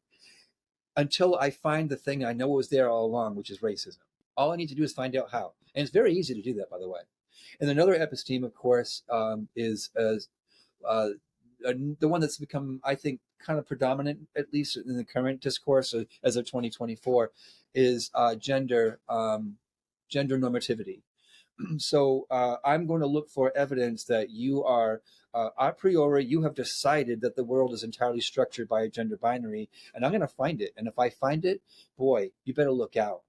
until I find the thing I know was there all along, which is racism. All I need to do is find out how. And it's very easy to do that, by the way. And another episteme, of course, is uh, the one that's become, I think, kind of predominant, at least in the current discourse as of 2024, is gender normativity. So I'm going to look for evidence that you are, a priori, you have decided that the world is entirely structured by a gender binary, and I'm going to find it. And if I find it, boy, you better look out.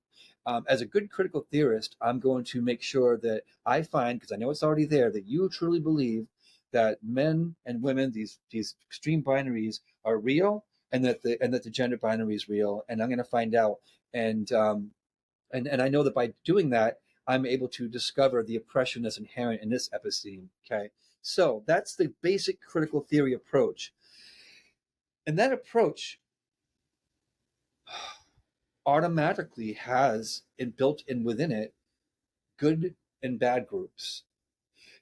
As a good critical theorist, I'm going to make sure that I find, because I know it's already there, that you truly believe that men and women, these extreme binaries, are real, and that the gender binary is real. And I'm going to find out. And and I know that by doing that, I'm able to discover the oppression that's inherent in this episteme. Okay, so that's the basic critical theory approach, and that approach automatically has built in within it good and bad groups.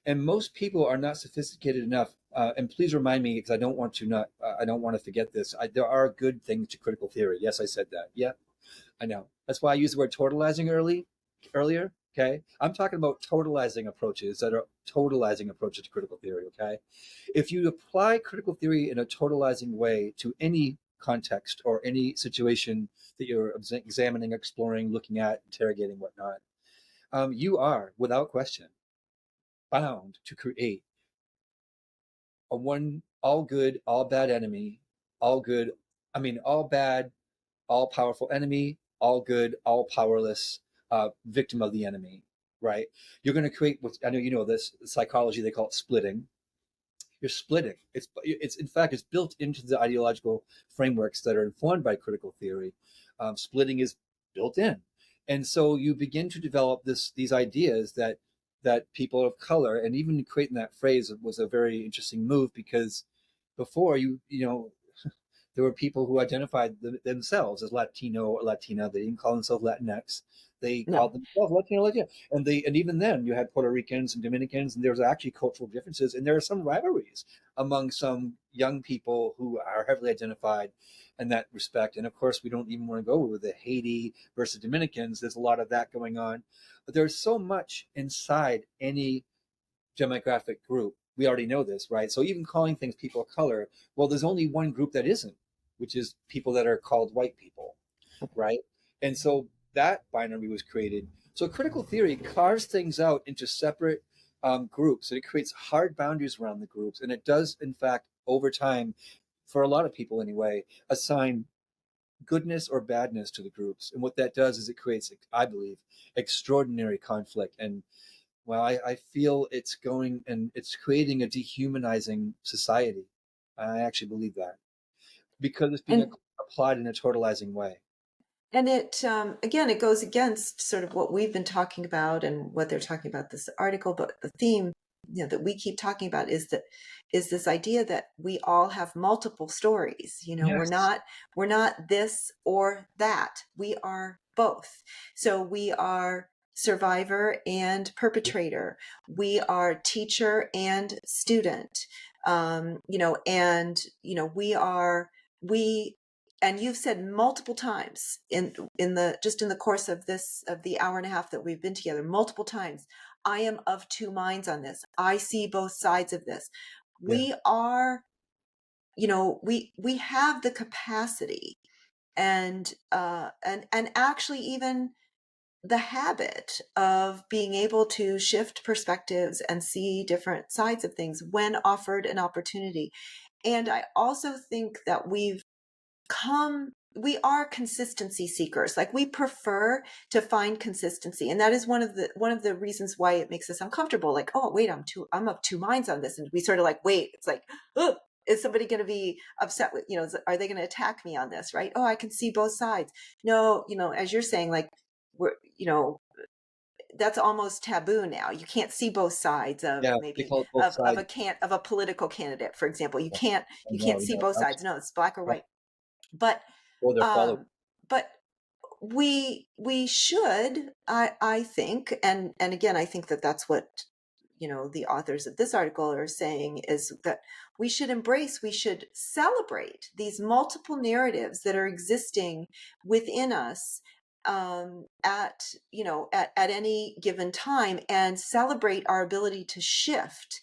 And most people are not sophisticated enough. And please remind me, because I don't want to forget this. There are good things to critical theory. Yes, I said that. Yeah, I know. That's why I used the word totalizing earlier. Okay, I'm talking about totalizing approaches to critical theory. Okay, if you apply critical theory in a totalizing way to any context or any situation that you're examining, exploring, looking at, interrogating, whatnot, you are, without question, bound to create a one all good, all bad enemy, all good, all bad, all powerful enemy, all good, all powerless victim of the enemy, right? You're going to create what I know you know this psychology, they call it splitting. You're splitting. It's in fact it's built into the ideological frameworks that are informed by critical theory. Splitting is built in, and so you begin to develop these ideas that people of color, and even creating that phrase was a very interesting move, because before there were people who identified themselves as Latino or Latina. They didn't call themselves Latinx. They No. called themselves Latino, Latina. And even then you had Puerto Ricans and Dominicans, and there was actually cultural differences, and there are some rivalries among some young people who are heavily identified in that respect. And of course, we don't even want to go with the Haiti versus Dominicans. There's a lot of that going on. But there's so much inside any demographic group. We already know this, right? So even calling things people of color, well, there's only one group that isn't, which is people that are called white people, right? And so that binary was created. So critical theory carves things out into separate groups, and it creates hard boundaries around the groups. And it does, in fact, over time, for a lot of people anyway, assign goodness or badness to the groups. And what that does is it creates, I believe, extraordinary conflict. And well, I feel it's going and it's creating a dehumanizing society. I actually believe that because it's being And applied in a totalizing way. And it, again, it goes against sort of what we've been talking about and what they're talking about this article. But the theme, that we keep talking about is this idea that we all have multiple stories. Yes. We're not this or that. We are both. So we are survivor and perpetrator. We are teacher and student. We and you've said multiple times in the course of the hour and a half that we've been together, multiple times, I am of two minds on this. I see both sides of this. Yeah. We are, we have the capacity and actually even the habit of being able to shift perspectives and see different sides of things when offered an opportunity. And I also think that we are consistency seekers. Like, we prefer to find consistency, and that is one of the reasons why it makes us uncomfortable. Like, oh wait, I'm of two minds on this, and we sort of like, wait, it's like, oh, is somebody going to be upset with, are they going to attack me on this, right? Oh, I can see both sides. No, as you're saying, like, we're, that's almost taboo now. You can't see both sides of Yeah. They maybe call it both sides. of a political candidate, for example. You I can't you know, can't see both sides. No, it's black or right. white. But Or their followers. um, but we should, I think, and again, I think that that's what the authors of this article are saying, is that we should celebrate these multiple narratives that are existing within us, at any given time, and celebrate our ability to shift,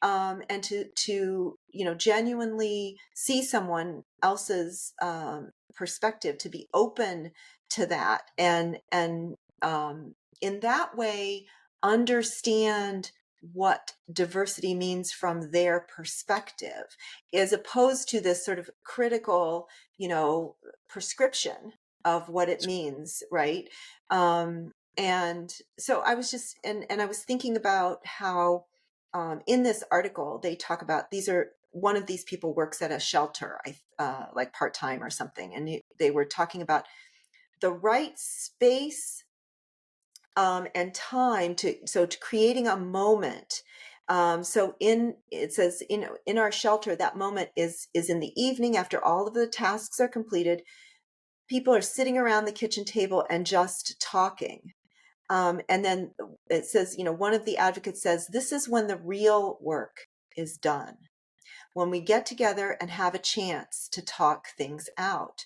and to genuinely see someone else's perspective, to be open to that, and in that way understand what diversity means from their perspective, as opposed to this sort of critical, prescription of what it means, right? And so I was just, and I was thinking about how, in this article they talk about, one of these people works at a shelter, like part-time or something, and they were talking about the right space, and time to creating a moment. It says, in our shelter, that moment is in the evening after all of the tasks are completed. People are sitting around the kitchen table and just talking. And then it says, one of the advocates says, this is when the real work is done, when we get together and have a chance to talk things out.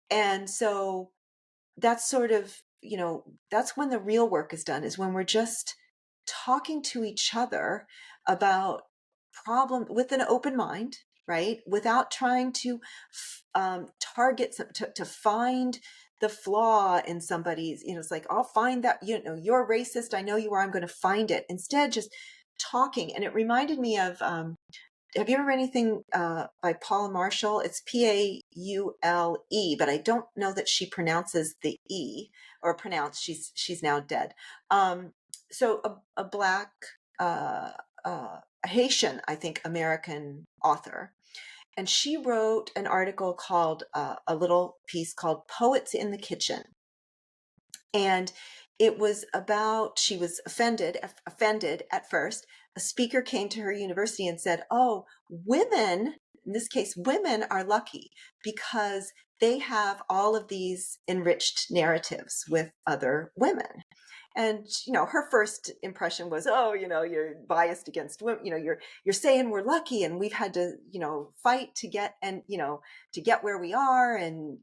And so that's sort of, that's when the real work is done, is when we're just talking to each other about problem with an open mind, right? Without trying to target to find the flaw in somebody's, it's like, I'll find that, you're racist, I know you are, I'm going to find it. Instead, just talking. And it reminded me of have you ever read anything by Paula Marshall? It's Paule, but I don't know that she pronounces the E or she's now dead. So a black, a Haitian, I think, American author. And she wrote an article called, a little piece called Poets in the Kitchen. And it was about, she was offended at first. A speaker came to her university and said, oh, women, in this case, women are lucky because they have all of these enriched narratives with other women. And her first impression was, oh, you're biased against women. You're saying we're lucky, and we've had to fight to get to get where we are. And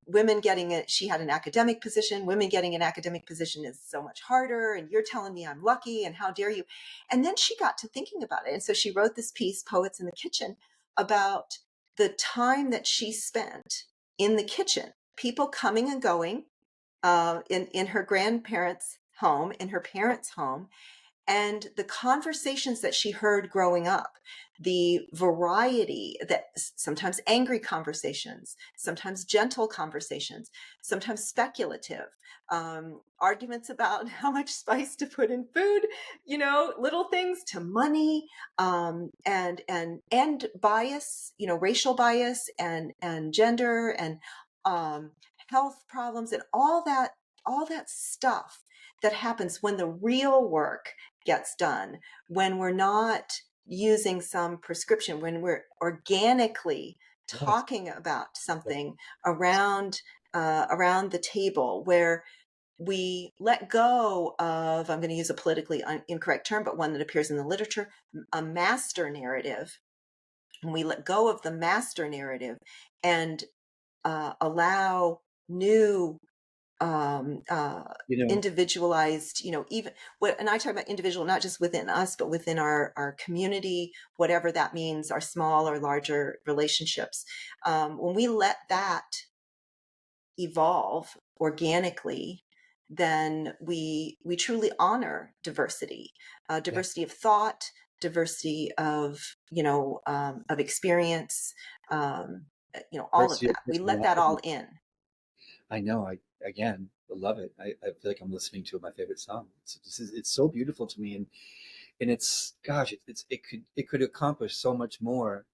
women getting it. She had an academic position. Women getting an academic position is so much harder. And you're telling me I'm lucky, and how dare you? And then she got to thinking about it, and so she wrote this piece, Poets in the Kitchen, about the time that she spent in the kitchen, people coming and going, in her grandparents' home, in her parents' home, and the conversations that she heard growing up, the variety, that sometimes angry conversations, sometimes gentle conversations, sometimes speculative, arguments about how much spice to put in food, little things to money, and bias, racial bias and gender and health problems and all that stuff that happens when the real work gets done, when we're not using some prescription, when we're organically Yes. talking about something around the table, where we let go of, I'm going to use a politically incorrect term, but one that appears in the literature, a master narrative. And we let go of the master narrative and allow new, You know, individualized, even what, and I talk about individual, not just within us, but within our community, whatever that means, our small or larger relationships. When we let that evolve organically, then we truly honor diversity, yeah, diversity of thought, diversity of experience, all of diversity of that. We let that all personality. in. I know. I love it. I feel like I'm listening to my favorite song. It's so beautiful to me, and it's, gosh, it could accomplish so much more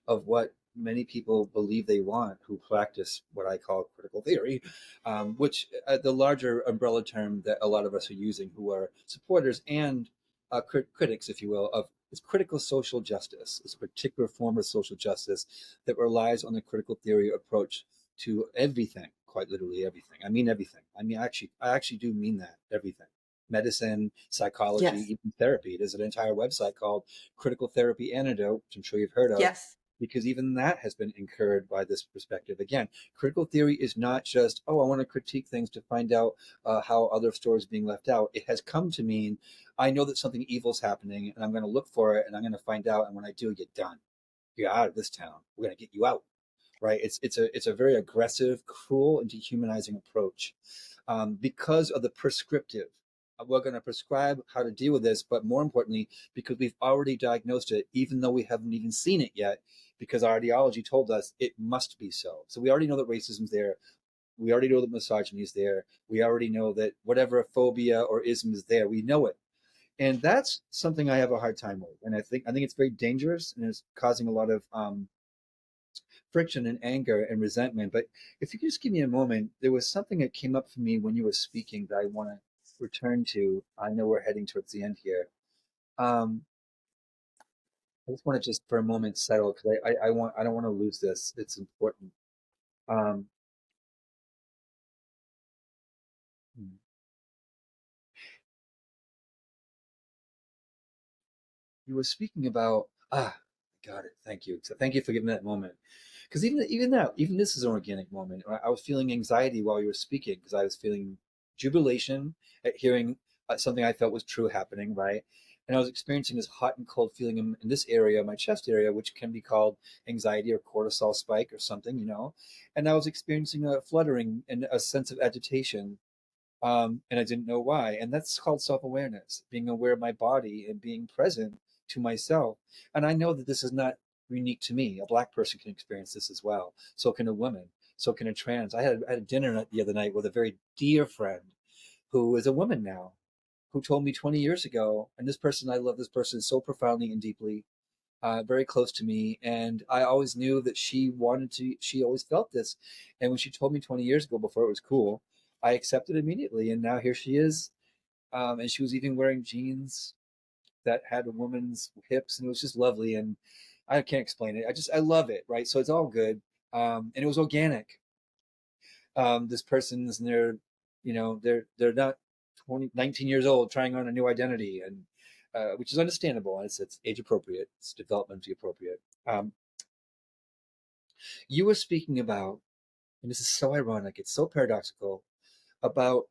of what many people believe they want who practice what I call critical theory, which, the larger umbrella term that a lot of us are using, who are supporters and critics, if you will, of is critical social justice. It's a particular form of social justice that relies on the critical theory approach to everything, quite literally everything. I mean everything. I actually do mean that, everything. Medicine, psychology, Yes. even therapy. There's an entire website called Critical Therapy Antidote, which I'm sure you've heard of, Yes. because even that has been incurred by this perspective. Again, critical theory is not just, oh, I want to critique things to find out how other stories are being left out. It has come to mean, I know that something evil is happening, and I'm going to look for it, and I'm going to find out, and when I do, get done. You're out of this town. We're going to get you out, right? It's a very aggressive, cruel, and dehumanizing approach, because of the prescriptive. We're going to prescribe how to deal with this, but more importantly, because we've already diagnosed it, even though we haven't even seen it yet, because our ideology told us it must be so. So we already know that racism's there. We already know that misogyny is there. We already know that whatever phobia or ism is there. We know it, and that's something I have a hard time with. And I think it's very dangerous, and it's causing a lot of friction and anger and resentment. But if you could just give me a moment, there was something that came up for me when you were speaking that I want to return to. I know we're heading towards the end here. Um, I just want to just for a moment settle, because I don't want to lose this. It's important. Um, you were speaking about, got it. Thank you. So thank you for giving that moment. Because even this is an organic moment. I was feeling anxiety while you were speaking, because I was feeling jubilation at hearing something I felt was true happening, right? And I was experiencing this hot and cold feeling in this area, my chest area, which can be called anxiety or cortisol spike or something. And I was experiencing a fluttering and a sense of agitation, and I didn't know why. And that's called self-awareness, being aware of my body and being present to myself. And I know that this is not unique to me. A Black person can experience this as well. So can a woman. So can a trans. I had a dinner the other night with a very dear friend who is a woman now, who told me 20 years ago, and this person, I love this person so profoundly and deeply, very close to me. And I always knew that she always felt this. And when she told me 20 years ago, before it was cool, I accepted immediately. And now here she is. And she was even wearing jeans that had a woman's hips, and it was just lovely. And I can't explain it. I love it. Right. So it's all good. And it was organic. This person's in their, they're not 19 years old trying on a new identity, and which is understandable. It's age appropriate. It's developmentally appropriate. You were speaking about, and this is so ironic, it's so paradoxical, about,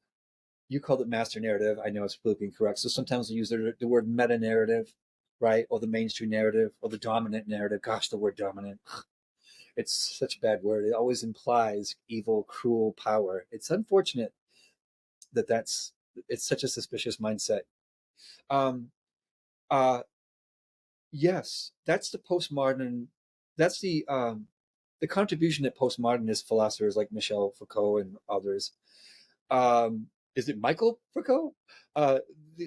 you called it master narrative. I know it's politically incorrect. So sometimes we use the word meta narrative, right? Or the mainstream narrative, or the dominant narrative. Gosh, the word dominant. It's such a bad word. It always implies evil, cruel power. It's unfortunate that it's such a suspicious mindset. Um, uh, yes, that's the postmodern. That's the contribution that postmodernist philosophers like Michel Foucault and others. Is it Michael Foucault?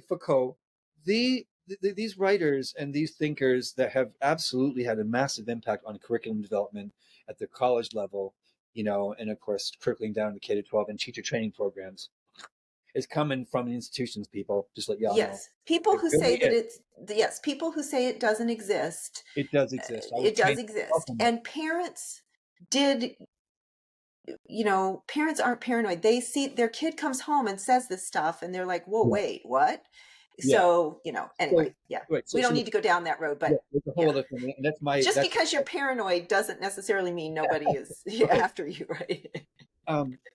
Foucault. These writers and these thinkers that have absolutely had a massive impact on curriculum development at the college level, and of course trickling down to K-12 and teacher training programs, is coming from the institutions. People, just let y'all know, Yes, people it who say really that is. yes, people who say it doesn't exist, It does exist. I was it does trained exist. from it. And parents did, parents aren't paranoid. They see their kid comes home and says this stuff, and they're like, whoa, Yeah, wait, what? yeah. So, anyway, So yeah, right. we So don't the need to go down that road, yeah, but it's a whole yeah, other thing, and just that's because you're paranoid doesn't necessarily mean nobody is right. after you, right?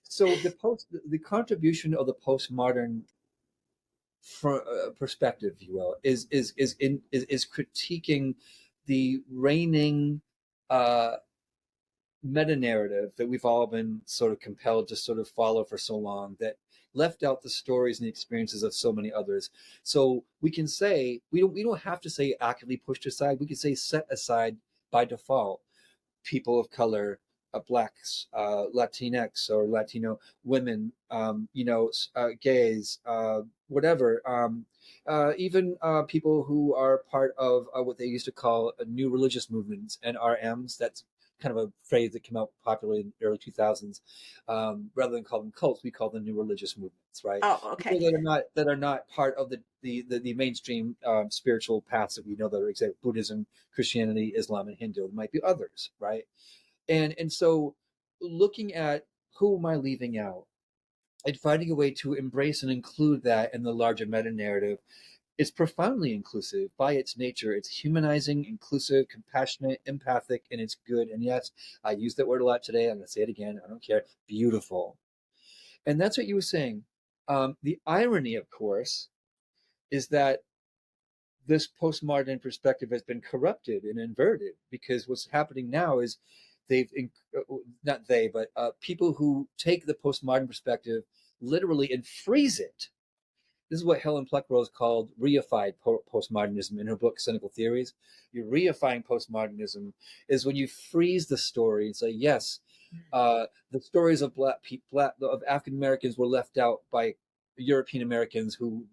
So the contribution of the postmodern perspective, if you will, is critiquing the reigning uh, meta narrative that we've all been sort of compelled to sort of follow for so long, that left out the stories and the experiences of so many others. So we can say we don't have to say actively pushed aside. We can say set aside by default. People of color, blacks, Latinx or Latino women, gays, whatever, even people who are part of what they used to call new religious movements, NRMs. That's kind of a phrase that came out popularly in the early 2000s. Rather than call them cults, we call them new religious movements, right? Oh, People okay. that are not part of the mainstream spiritual paths that we know that are exist: Buddhism, Christianity, Islam, and Hindu. There might be others, right? And so looking at who am I leaving out and finding a way to embrace and include that in the larger meta narrative is profoundly inclusive by its nature. It's humanizing, inclusive, compassionate, empathic, and it's good. And yes, I use that word a lot today. I'm going to say it again. I don't care. Beautiful. And that's what you were saying. The irony, of course, is that this postmodern perspective has been corrupted and inverted, because what's happening now is they've not they but people who take the postmodern perspective literally and freeze it. This is what Helen Pluckrose called reified postmodernism in her book Cynical Theories. You're reifying postmodernism is when you freeze the story and say, yes, the stories of of African Americans were left out by European Americans who,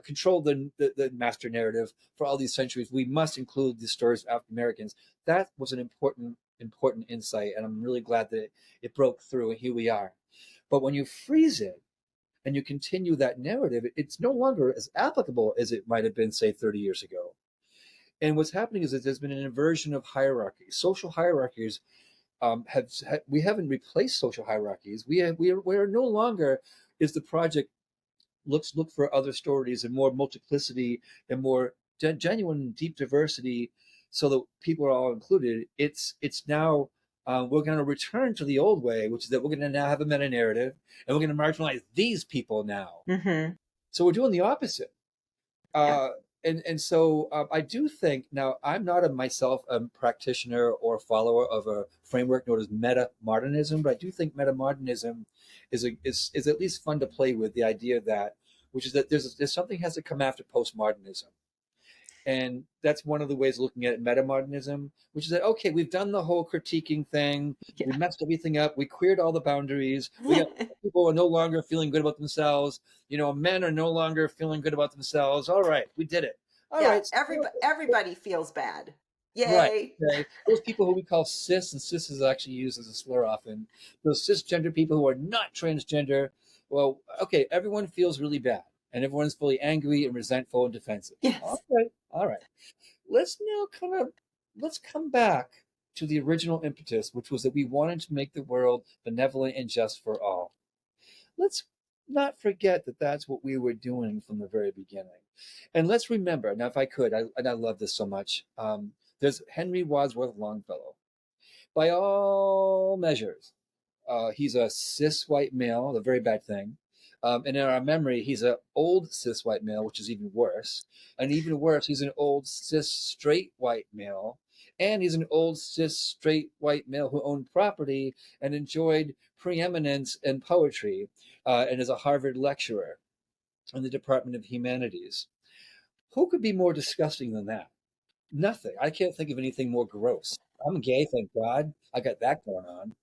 controlled the master narrative for all these centuries. We must include the stories of African Americans. That was an important insight, and I'm really glad that it broke through, and here we are. But when you freeze it and you continue that narrative, it's no longer as applicable as it might have been, say, 30 years ago. And what's happening is that there's been an inversion of hierarchies. Social hierarchies we haven't replaced social hierarchies. We are no longer is the project look for other stories and more multiplicity and more genuine deep diversity, so that people are all included. It's now we're going to return to the old way, which is that we're going to now have a meta narrative and we're going to marginalize these people now. Mm-hmm. So we're doing the opposite. Yeah. uh, and so I do think, now I'm not myself a practitioner or follower of a framework known as meta modernism, but I do think meta modernism is at least fun to play with. The idea that, which is that there's something has to come after postmodernism, And that's one of the ways of looking at metamodernism, which is that, okay, we've done the whole critiquing thing. We Yeah. messed everything up. We cleared all the boundaries. We got people are no longer feeling good about themselves. Men are no longer feeling good about themselves. All right, we did it. All Yeah, right. everybody feels bad. Right. Yay. Okay. Those people who we call cis, and cis is actually used as a slur often, those cisgender people who are not transgender, well, okay, everyone feels really bad and everyone's fully angry and resentful and defensive. Yes. All right. All right. Let's now let's come back to the original impetus, which was that we wanted to make the world benevolent and just for all. Let's not forget that that's what we were doing from the very beginning. And let's remember, now, if I could, and I love this so much, there's Henry Wadsworth Longfellow. By all measures, he's a cis white male, a very bad thing. And in our memory, he's an old cis white male, which is even worse. And even worse, he's an old cis straight white male. And he's an old cis straight white male who owned property and enjoyed preeminence in poetry, and is a Harvard lecturer in the Department of Humanities. Who could be more disgusting than that? Nothing. I can't think of anything more gross. I'm gay, thank God. I got that going on.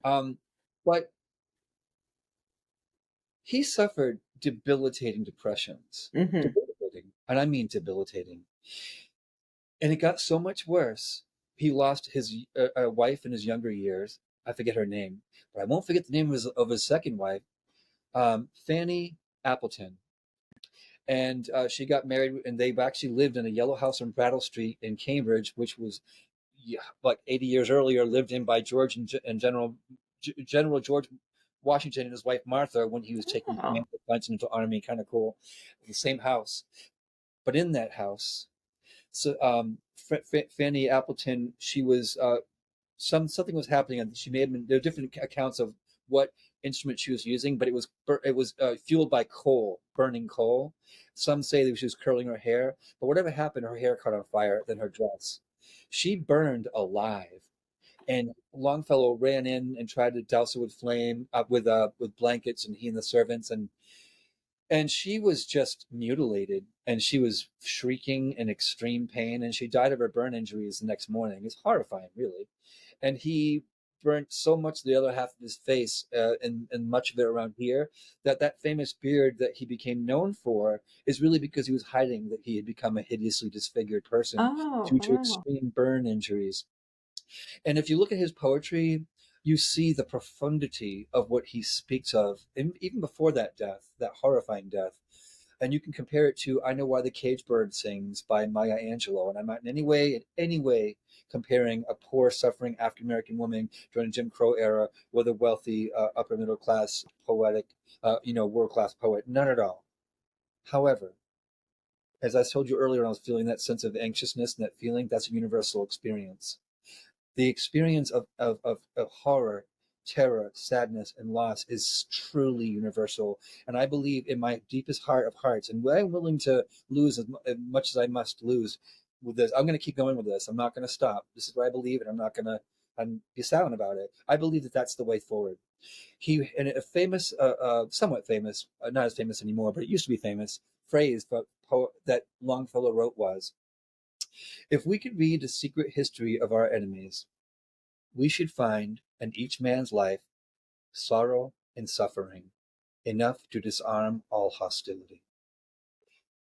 Um, but he suffered debilitating depressions. Hmm. Debilitating. And I mean debilitating. And it got so much worse. He lost his wife in his younger years. I forget her name, but I won't forget the name of his second wife, Fanny Appleton. And she got married, and they actually lived in a yellow house on Brattle Street in Cambridge, which was, yeah, like 80 years earlier, lived in by George and General George Washington and his wife Martha when he was taking command Oh. of the Continental Army. Kind of cool. The same house, but in that house, so Fanny Appleton, she was something was happening, and she may have been, there are different accounts of what instrument she was using, but it was fueled by coal, burning coal. Some say that she was curling her hair, but whatever happened, her hair caught on fire, then her dress. She burned alive, and Longfellow ran in and tried to douse her with flame, with blankets, and he and the servants, and she was just mutilated, and she was shrieking in extreme pain, and she died of her burn injuries the next morning. It's horrifying, really. And he burnt so much of the other half of his face, and much of it around here, that famous beard that he became known for is really because he was hiding that he had become a hideously disfigured person Oh, due to wow. extreme burn injuries. And if you look at his poetry, you see the profundity of what he speaks of, even before that death, that horrifying death. And you can compare it to "I Know Why the Cage Bird Sings" by Maya Angelou. And I'm not in any way comparing a poor, suffering African American woman during the Jim Crow era with a wealthy, upper middle class, poetic, world class poet. None at all. However, as I told you earlier, when I was feeling that sense of anxiousness and that feeling, that's a universal experience. The experience of horror, terror, sadness, and loss is truly universal. And I believe in my deepest heart of hearts, and I'm willing to lose as much as I must lose with this. I'm going to keep going with this. I'm not going to stop. This is what I believe, and I'm not going to be silent about it. I believe that that's the way forward. He, and a famous, somewhat famous, not as famous anymore, but it used to be famous phrase that Longfellow wrote was, "If we could read the secret history of our enemies, we should find in each man's life sorrow and suffering enough to disarm all hostility."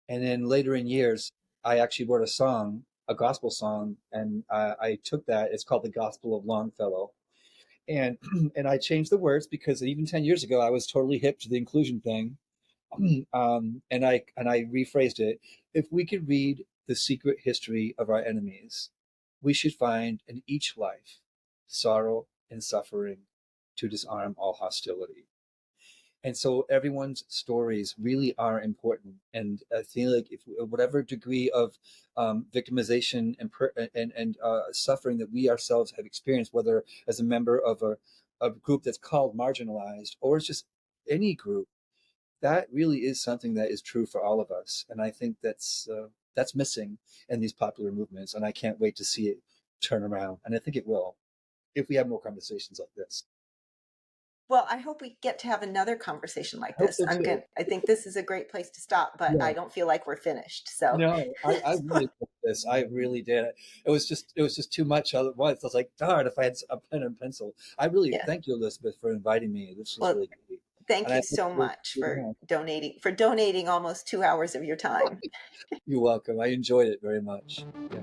And then later in years, I actually wrote a song, a gospel song, and I took that. It's called "The Gospel of Longfellow," and and I changed the words because even 10 years ago I was totally hip to the inclusion thing, and I rephrased it. If we could read the secret history of our enemies, we should find in each life sorrow and suffering to disarm all hostility. And so everyone's stories really are important. And I feel like if whatever degree of victimization and suffering that we ourselves have experienced, whether as a member of a group that's called marginalized, or it's just any group, that really is something that is true for all of us. And I think that's missing in these popular movements. And I can't wait to see it turn around. And I think it will if we have more conversations like this. Well, I hope we get to have another conversation like I hope this. so too. I think this is a great place to stop, but I Yeah. don't feel like we're finished. So, No, I really took this. I really did. It was just too much all at once. I was like, darn, if I had a pen and pencil. I really yeah. thank you, Elizabeth, for inviting me. This was Well, really great. thank And I you look so forward much to doing for donating almost 2 hours of your time. You're welcome. I enjoyed it very much. Yeah.